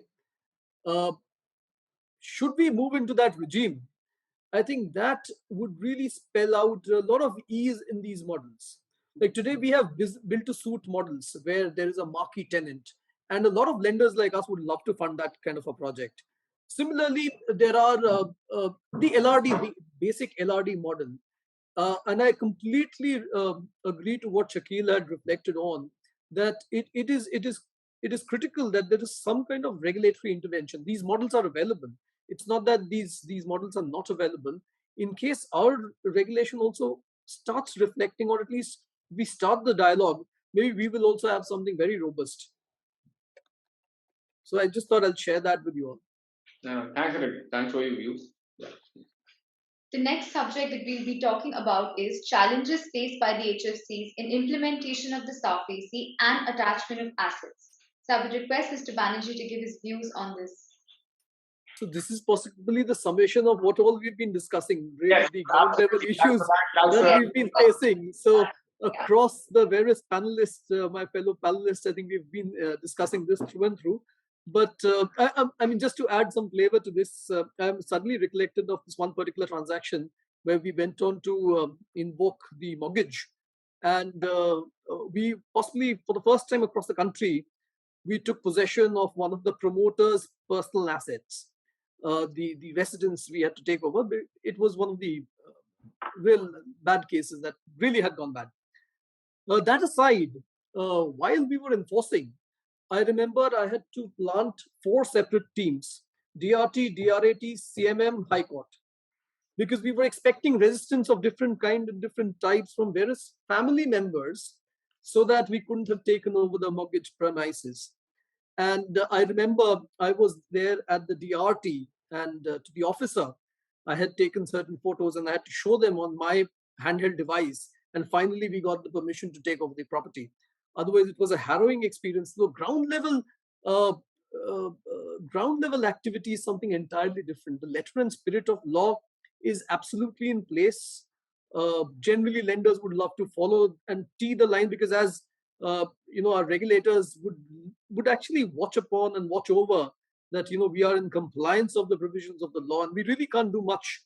Should we move into that regime, I think that would really spell out a lot of ease in these models. Like today, we have built-to-suit models where there is a marquee tenant, and a lot of lenders like us would love to fund that kind of a project. Similarly, there are the LRD, the basic LRD model. And I completely agree to what Shakil had reflected on, that it is critical that there is some kind of regulatory intervention. These models are available. It's not that these models are not available. In case our regulation also starts reflecting, or at least we start the dialogue, maybe we will also have something very robust. So I just thought I'll share that with you all. Thanks, Rick. Thanks for your views. Yeah. The next subject that we'll be talking about is challenges faced by the HFCs in implementation of the Sarfaesi and attachment of assets. So I would request Mr. Banerjee to give his views on this. So this is possibly the summation of what all we've been discussing, really, Yes, the ground level absolutely. issues That's that Yes. we've been facing. So Yeah. across the various panelists, my fellow panelists, I think we've been discussing this through and through. But I mean, just to add some flavor to this, I'm suddenly recollected of this one particular transaction where we went on to invoke the mortgage. And we possibly, for the first time across the country, we took possession of one of the promoter's personal assets. The residence we had to take over, but it was one of the real bad cases that really had gone bad. That aside, while we were enforcing, I remember I had to plant 4 separate teams: DRT, DRAT, CMM, High Court, because we were expecting resistance of different kind and different types from various family members, so that we couldn't have taken over the mortgage premises. And I remember I was there at the DRT, and to the officer, I had taken certain photos and I had to show them on my handheld device. And finally, we got the permission to take over the property. Otherwise, it was a harrowing experience. So uh, ground level activity is something entirely different. The letter and spirit of law is absolutely in place. Generally, lenders would love to follow and tee the line, because as our regulators would actually watch upon and watch over that we are in compliance of the provisions of the law, and we really can't do much.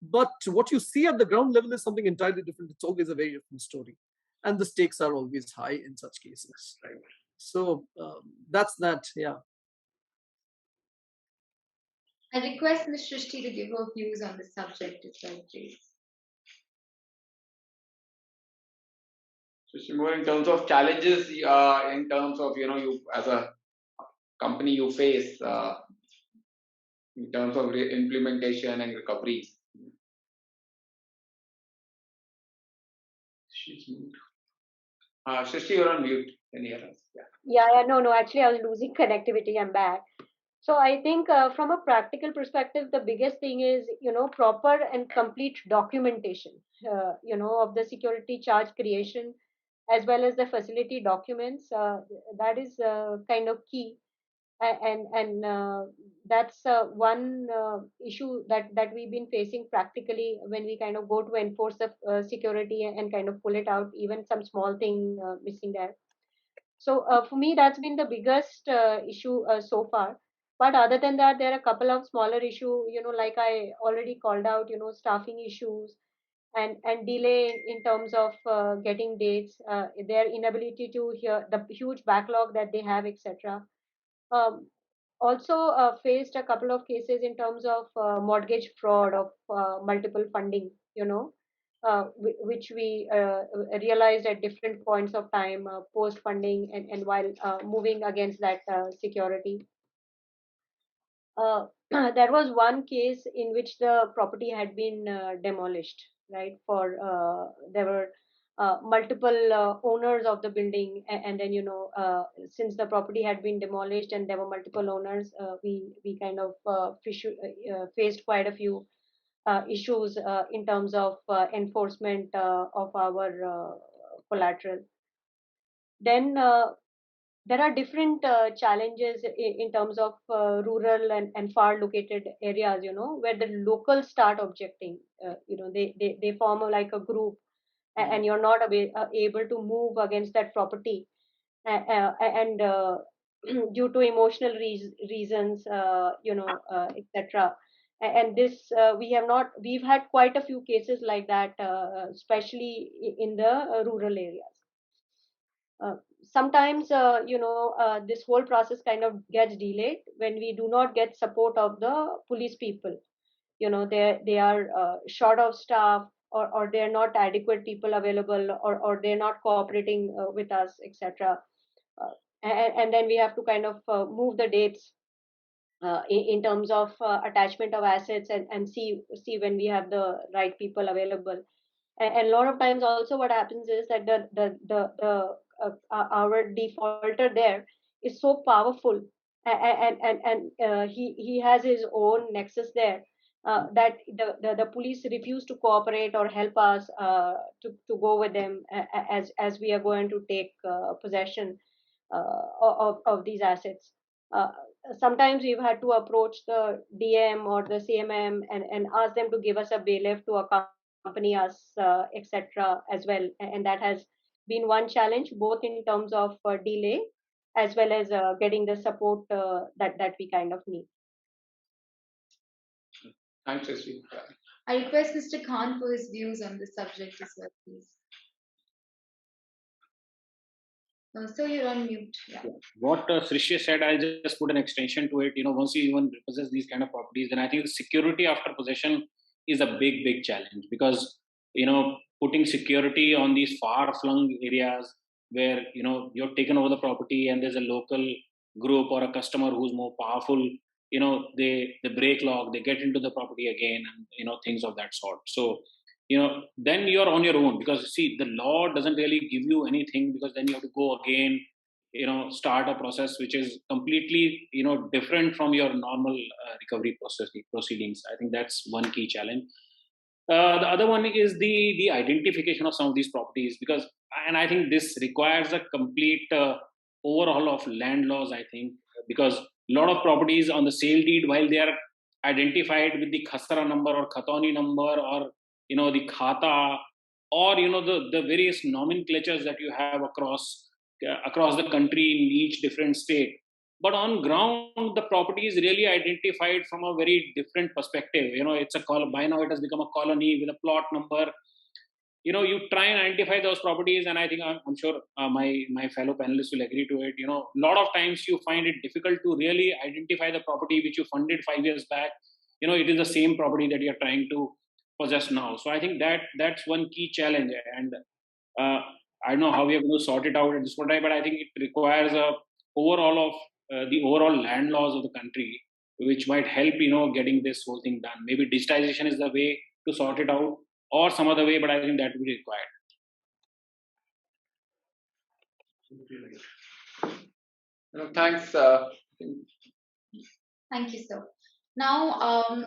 But what you see at the ground level is something entirely different. It's always a very different story, and the stakes are always high in such cases. Right. So that's that. Yeah. I request Ms. Shrishti to give her views on the subject as well, please. So more in terms of challenges, in terms of you as a company you face in terms of implementation and recoveries. Shrishti, you're on mute. Can you hear us? Yeah, no. Actually, I was losing connectivity. I'm back. So I think from a practical perspective, the biggest thing is, proper and complete documentation, of the security charge creation, as well as the facility documents. That is kind of key. And that's one issue that we've been facing practically when we kind of go to enforce the security and kind of pull it out, even some small thing missing there. So for me, that's been the biggest issue so far. But other than that, there are a couple of smaller issues, like I already called out, staffing issues and delay in terms of getting dates, their inability to hear the huge backlog that they have, etc. Um, Also faced a couple of cases in terms of mortgage fraud of multiple funding, which we realized at different points of time post funding and while moving against that security. There was one case in which the property had been demolished, right? There were multiple owners of the building, and then since the property had been demolished and there were multiple owners, we kind of faced quite a few issues in terms of enforcement of our collateral. Then there are different challenges in terms of rural and far located areas, where the locals start objecting. They form like a group, and you're not able to move against that property, and due to emotional reasons, etc. And this we've had quite a few cases like that, especially in the rural areas. Sometimes this whole process kind of gets delayed when we do not get support of the police people. They are short of staff, or they're not adequate people available, or they're not cooperating with us, etc. And then we have to kind of move the dates in terms of attachment of assets, and see when we have the right people available. And a lot of times also what happens is that our defaulter there is so powerful, and he has his own nexus there, that the police refuse to cooperate or help us to go with them as we are going to take possession. of these assets. Uh, Sometimes we've had to approach the DM or the CMM and ask them to give us a bailiff to accompany us, etc. as well. And that has been one challenge, both in terms of delay as well as getting the support that we kind of need. Thanks, Sri. I request Mr. Khan for his views on this subject as well, please. So you're on mute. Yeah. What Srishya said, I'll just put an extension to it. Once you even possess these kind of properties, then I think the security after possession is a big challenge, because putting security on these far-flung areas where you're taken over the property and there's a local group or a customer who's more powerful, they break lock, they get into the property again, and things of that sort. So then you're on your own, because see, the law doesn't really give you anything, because then you have to go again, start a process which is completely different from your normal recovery proceedings. I think that's one key challenge. The other one is the identification of some of these properties, and I think this requires a complete overhaul of land laws, I think, because a lot of properties on the sale deed, while they are identified with the khasara number or khatoni number or the khata, or the various nomenclatures that you have across the country in each different state, but on ground the property is really identified from a very different perspective. It's by now it has become a colony with a plot number. You try and identify those properties, and I think I'm sure my fellow panelists will agree to it. A lot of times you find it difficult to really identify the property which you funded 5 years back. It is the same property that you're trying to possess now. So I think that's one key challenge, and I don't know how we are going to sort it out at this point, but I think it requires a overall of the overall land laws of the country, which might help getting this whole thing done. Maybe digitization is the way to sort it out, or some other way, but I think that will be required. Thanks. Thank you, sir. Now,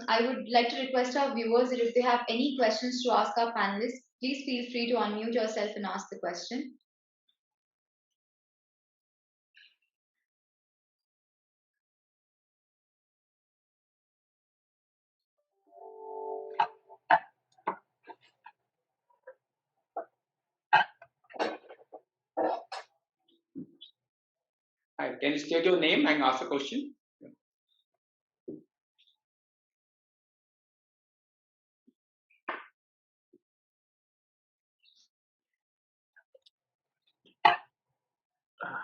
I would like to request our viewers that if they have any questions to ask our panelists, please feel free to unmute yourself and ask the question. Hi, can you state your name and ask a question?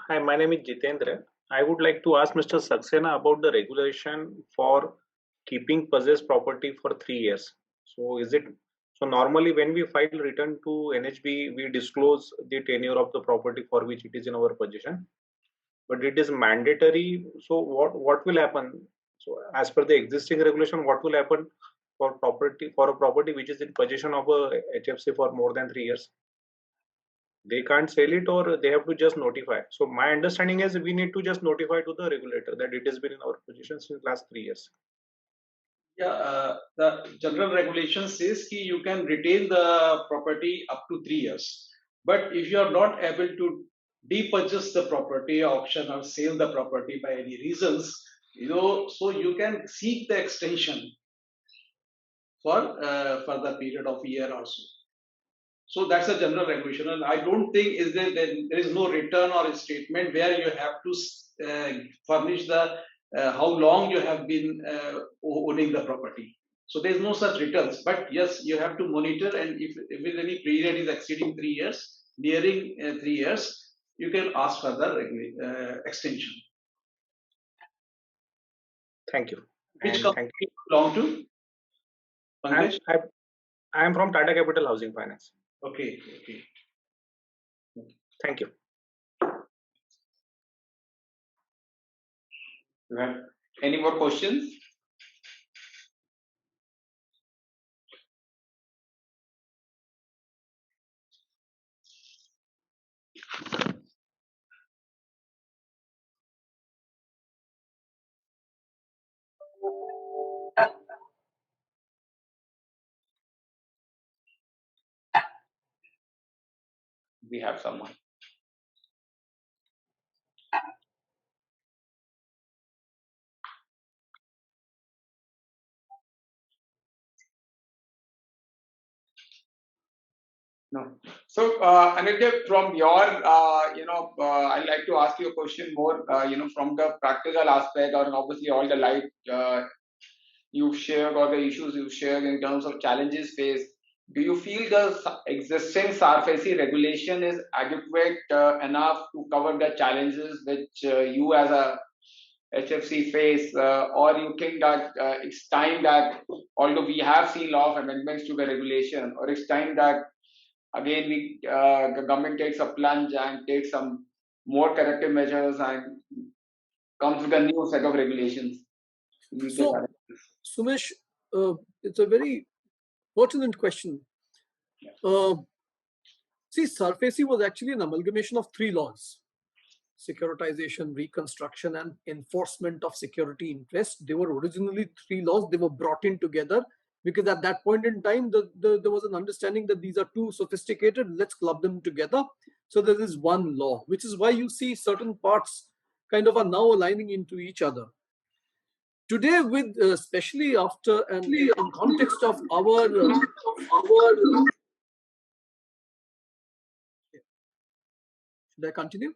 Hi, my name is Jitendra. I would like to ask Mr. Saxena about the regulation for keeping possessed property for 3 years. So normally when we file return to NHB, we disclose the tenure of the property for which it is in our possession, but it is mandatory. So what will happen? So as per the existing regulation, what will happen for a property which is in possession of a HFC for more than 3 years? They can't sell it, or they have to just notify. So my understanding is we need to just notify to the regulator that it has been in our possession since last 3 years. Yeah, the general regulation says that you can retain the property up to 3 years. But if you are not able to depurchase the property, auction or sell the property by any reasons, so you can seek the extension for the period of a year or so. So that's a general regulation, and I don't think there is no return or a statement where you have to furnish the how long you have been owning the property. So there is no such returns. But yes, you have to monitor, and if any period is exceeding 3 years, nearing 3 years, you can ask for the extension. Thank you. Which company you belong to? I am from Tata Capital Housing Finance. Okay. Thank you. You have any more questions? We have someone. No. So, Anitya, from your, I'd like to ask you a question more, from the practical aspect, or obviously all the light you've shared or the issues you've shared in terms of challenges faced. Do you feel the existing Sarfaesi regulation is adequate enough to cover the challenges which you as a HFC face, or you think that it's time that, although we have seen lot of amendments to the regulation, or it's time that again the government takes a plunge and takes some more corrective measures and comes with a new set of regulations to meet the So, challenges? Sumesh, it's a very pertinent question. See, Sarfaesi was actually an amalgamation of three laws: securitization, reconstruction, and enforcement of security interest. They were originally three laws. They were brought in together because at that point in time, there was an understanding that these are too sophisticated. Let's club them together. So there is one law, which is why you see certain parts kind of are now aligning into each other. Today, with especially after and in context of our should I continue?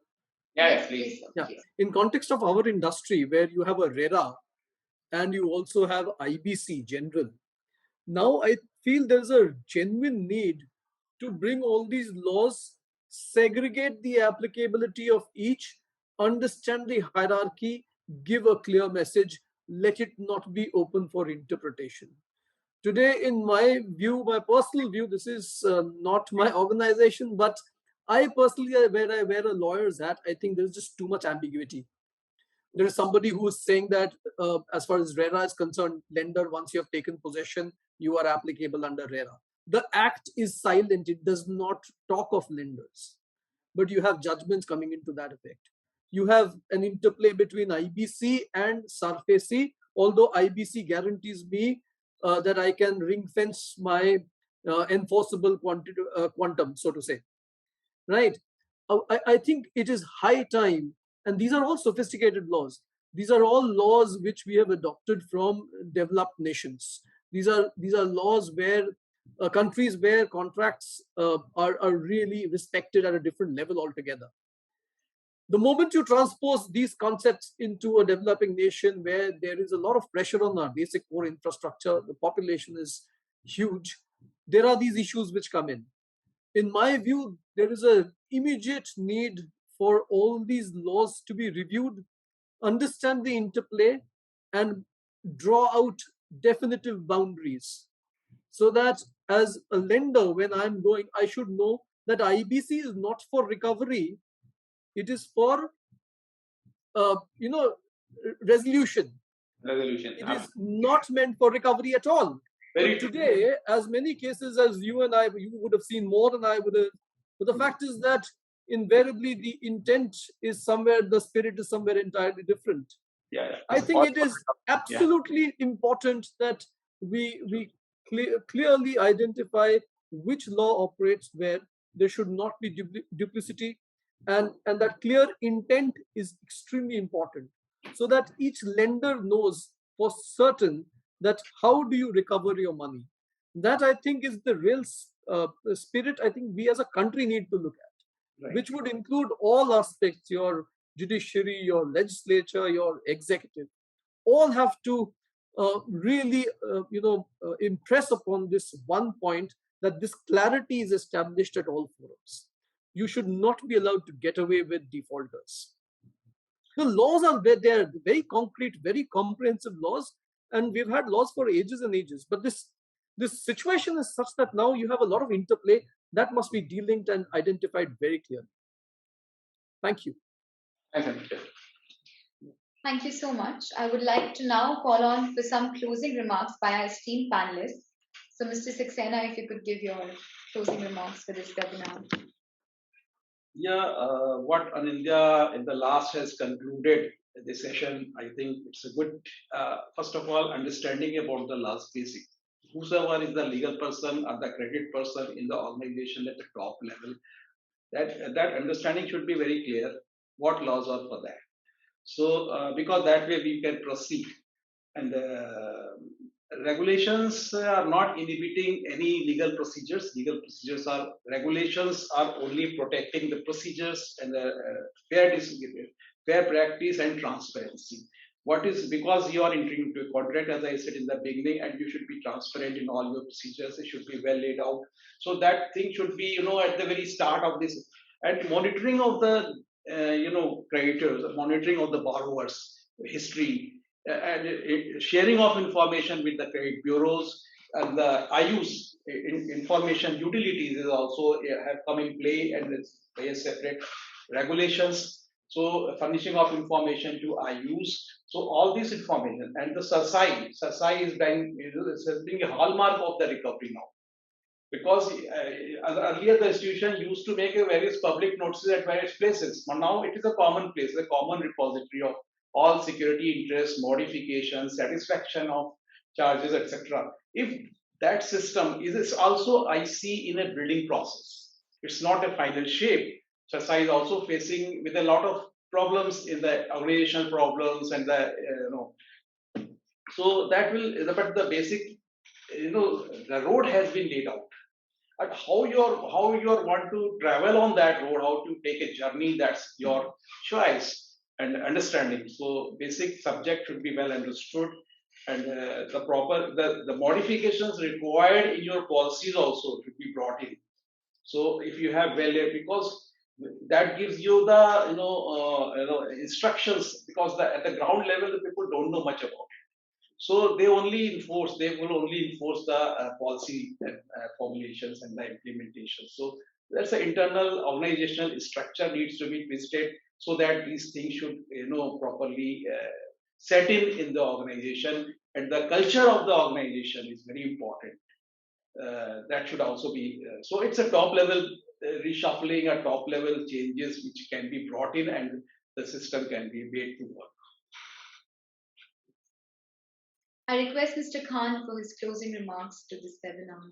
Yeah, please. Yeah. In context of our industry, where you have a RERA and you also have IBC general, now I feel there's a genuine need to bring all these laws, segregate the applicability of each, understand the hierarchy, give a clear message, let it not be open for interpretation. Today, in my view, my personal view, this is not my organization, but I personally, where I wear a lawyer's hat, I think there's just too much ambiguity. There is somebody who is saying that as far as RERA is concerned, lender, once you have taken possession, you are applicable under RERA. The act is silent. It does not talk of lenders, but you have judgments coming into that effect. You have an interplay between IBC and Sarfaesi, although IBC guarantees me that I can ring fence my enforceable quantum, so to say. Right? I think it is high time, and these are all sophisticated laws. These are all laws which we have adopted from developed nations. These are laws where countries where contracts are really respected at a different level altogether. The moment you transpose these concepts into a developing nation where there is a lot of pressure on our basic core infrastructure, the population is huge, there are these issues which come in. In my view, there is an immediate need for all these laws to be reviewed, understand the interplay, and draw out definitive boundaries so that as a lender, when I'm going, I should know that IBC is not for recovery. It is for, resolution. It is not meant for recovery at all. But today, as many cases as you and I, you would have seen more than I would have. But the fact is that invariably the intent is somewhere, the spirit is somewhere entirely different. I think it is absolutely important that we clearly identify which law operates where. There should not be duplicity, and that clear intent is extremely important, so that each lender knows for certain that how do you recover your money. That I think is the real spirit I think we as a country need to look at, which would include all aspects: your judiciary, your legislature, your executive. All have to really, impress upon this one point, that this clarity is established at all forums. You should not be allowed to get away with defaulters. The laws are there; they're very concrete, very comprehensive laws, and we've had laws for ages and ages. But this situation is such that now you have a lot of interplay that must be delinked and identified very clearly. Thank you. Thank you so much. I would like to now call on for some closing remarks by our esteemed panelists. So, Mr. Saxena, if you could give your closing remarks for this webinar. Yeah, what Anindya in the last has concluded this session, I think it's a good, first of all, understanding about the laws basic. Whosoever is the legal person or the credit person in the organization at the top level, that understanding should be very clear what laws are for that. So, because that way we can proceed. And regulations are not inhibiting any legal procedures. Regulations are only protecting the procedures and the fair practice and transparency. What is, because you are entering into a contract, as I said in the beginning, and you should be transparent in all your procedures. It should be well laid out. So that thing should be, at the very start of this, and monitoring of the, creditors, monitoring of the borrowers' history, and sharing of information with the credit bureaus and the IUs, information utilities is also have come in play, and it's a separate regulations. So furnishing of information to IUs. So all this information, and the Sarfaesi is being a hallmark of the recovery now. Because earlier the institution used to make various public notices at various places, but now it is a common place, a common repository of all security interests, modifications, satisfaction of charges, etc. If that system is also, I see, in a building process, it's not a final shape. Sarfaesi is also facing with a lot of problems in the organizational problems and the so that will, but the basic, the road has been laid out. But how you want to travel on that road, how to take a journey, that's your choice and understanding. So basic subject should be well understood, and the modifications required in your policies also should be brought in. So if you have because that gives you the instructions, because at the ground level the people don't know much about it. So they will only enforce the policy formulations and the implementation. So that's an internal organizational structure needs to be twisted so that these things should, properly set in the organization, and the culture of the organization is very important. That should also be, so it's a top level reshuffling, a top level changes which can be brought in, and the system can be made to work. I request Mr. Khan for his closing remarks to this webinar.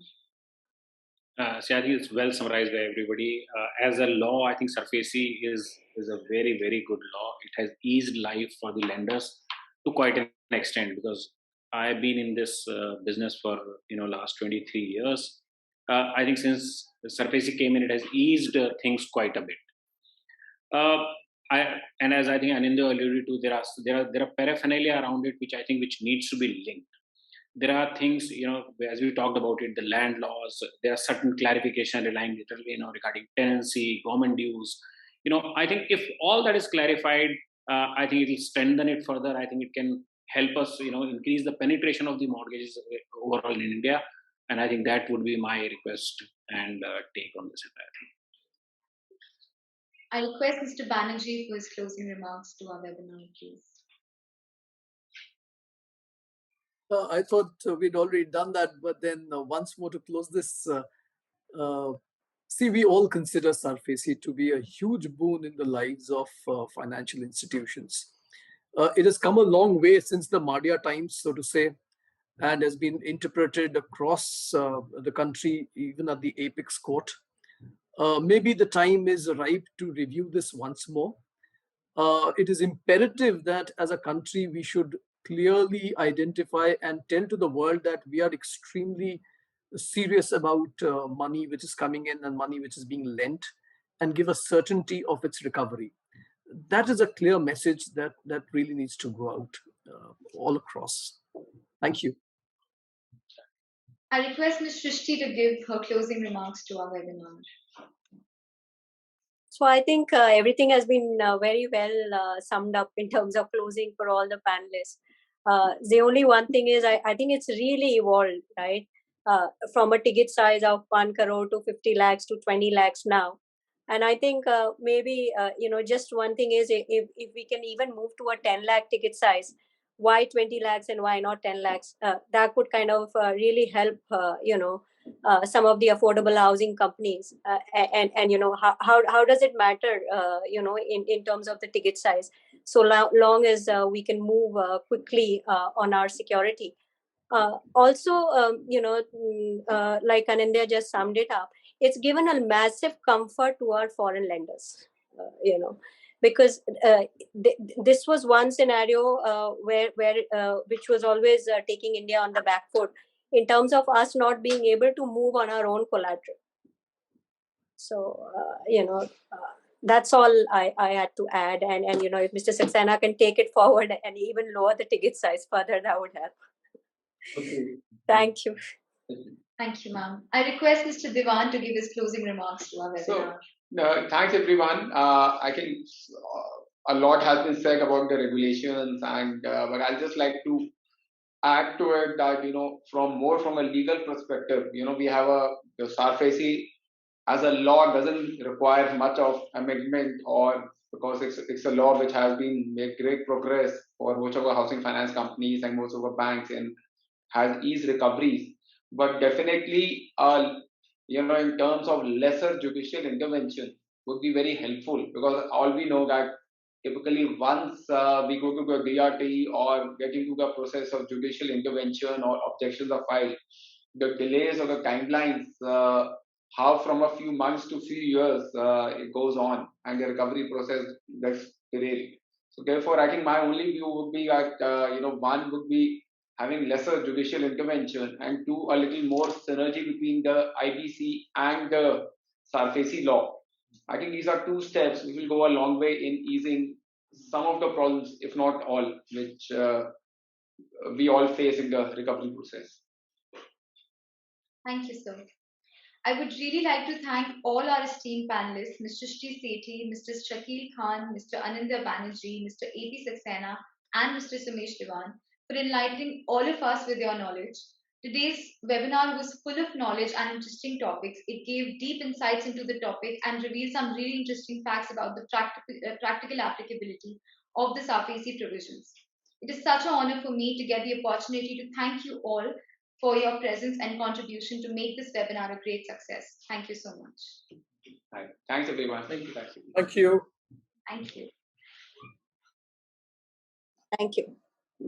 So I think it's well summarized by everybody. As a law, I think Sarfaesi is a very, very good law. It has eased life for the lenders to quite an extent, because I've been in this business for last 23 years. I think since Sarfaesi came in, it has eased things quite a bit. And as I think Anindya alluded to, there are paraphernalia around it which needs to be linked. There are things, as we talked about it, the land laws, there are certain clarification relying regarding tenancy, government dues. I think if all that is clarified, I think it will strengthen it further. I think it can help us, increase the penetration of the mortgages overall in India. And I think that would be my request and take on this entire thing. I request Mr. Banerjee for his closing remarks to our webinar, please. I thought we'd already done that, but then once more to close this, see, we all consider Sarfaesi to be a huge boon in the lives of financial institutions. It has come a long way since the Madhya times, so to say, and has been interpreted across the country, even at the apex court. Maybe the time is ripe to review this once more. It is imperative that as a country, we should clearly identify and tell to the world that we are extremely serious about money which is coming in and money which is being lent, and give a certainty of its recovery. That is a clear message that really needs to go out all across. Thank you. I request Ms. Shrishti to give her closing remarks to our webinar. So I think everything has been very well summed up in terms of closing for all the panelists. The only one thing is I think it's really evolved, right? From a ticket size of 1 crore to 50 lakhs to 20 lakhs now. And I think maybe, just one thing is if we can even move to a 10 lakh ticket size, why 20 lakhs and why not 10 lakhs? That could kind of really help, some of the affordable housing companies. And how does it matter, in terms of the ticket size? So long as we can move quickly on our security. Also, like Anindya just summed it up, it's given a massive comfort to our foreign lenders, because this was one scenario where which was always taking India on the back foot in terms of us not being able to move on our own collateral. So that's all I had to add, and if Mr. Saxena can take it forward and even lower the ticket size further, that would help. Okay. Thank you. Thank you, ma'am. I request Mr. Diwan to give his closing remarks to our webinar. So, thanks everyone. I think a lot has been said about the regulations, and but I'll just like to add to it that from a legal perspective, we have the Sarfaesi as a law doesn't require much of amendment, or because it's a law which has been made great progress for most of our housing finance companies and most of our banks, and has eased recoveries. But definitely, in terms of lesser judicial intervention would be very helpful, because all we know that typically once we go to the DRT or get into the process of judicial intervention or objections are filed, the delays or the timelines, how from a few months to few years it goes on, and the recovery process gets derailed. So therefore, I think my only view would be that one would be having lesser judicial intervention, and two, a little more synergy between the IBC and the Sarfaesi law. I think these are two steps which will go a long way in easing some of the problems, if not all, which we all face in the recovery process. Thank you, sir. I would really like to thank all our esteemed panelists, Mr. Shri Sethi, Mr. Shakil Khan, Mr. Anindya Banerjee, Mr. A.P. Saxena, and Mr. Sumesh Diwan for enlightening all of us with your knowledge. Today's webinar was full of knowledge and interesting topics. It gave deep insights into the topic and revealed some really interesting facts about the practical applicability of the Sarfaesi provisions. It is such an honor for me to get the opportunity to thank you all for your presence and contribution to make this webinar a great success. Thank you so much. Right. Thanks everyone. Thank you. Thank you. Thank you.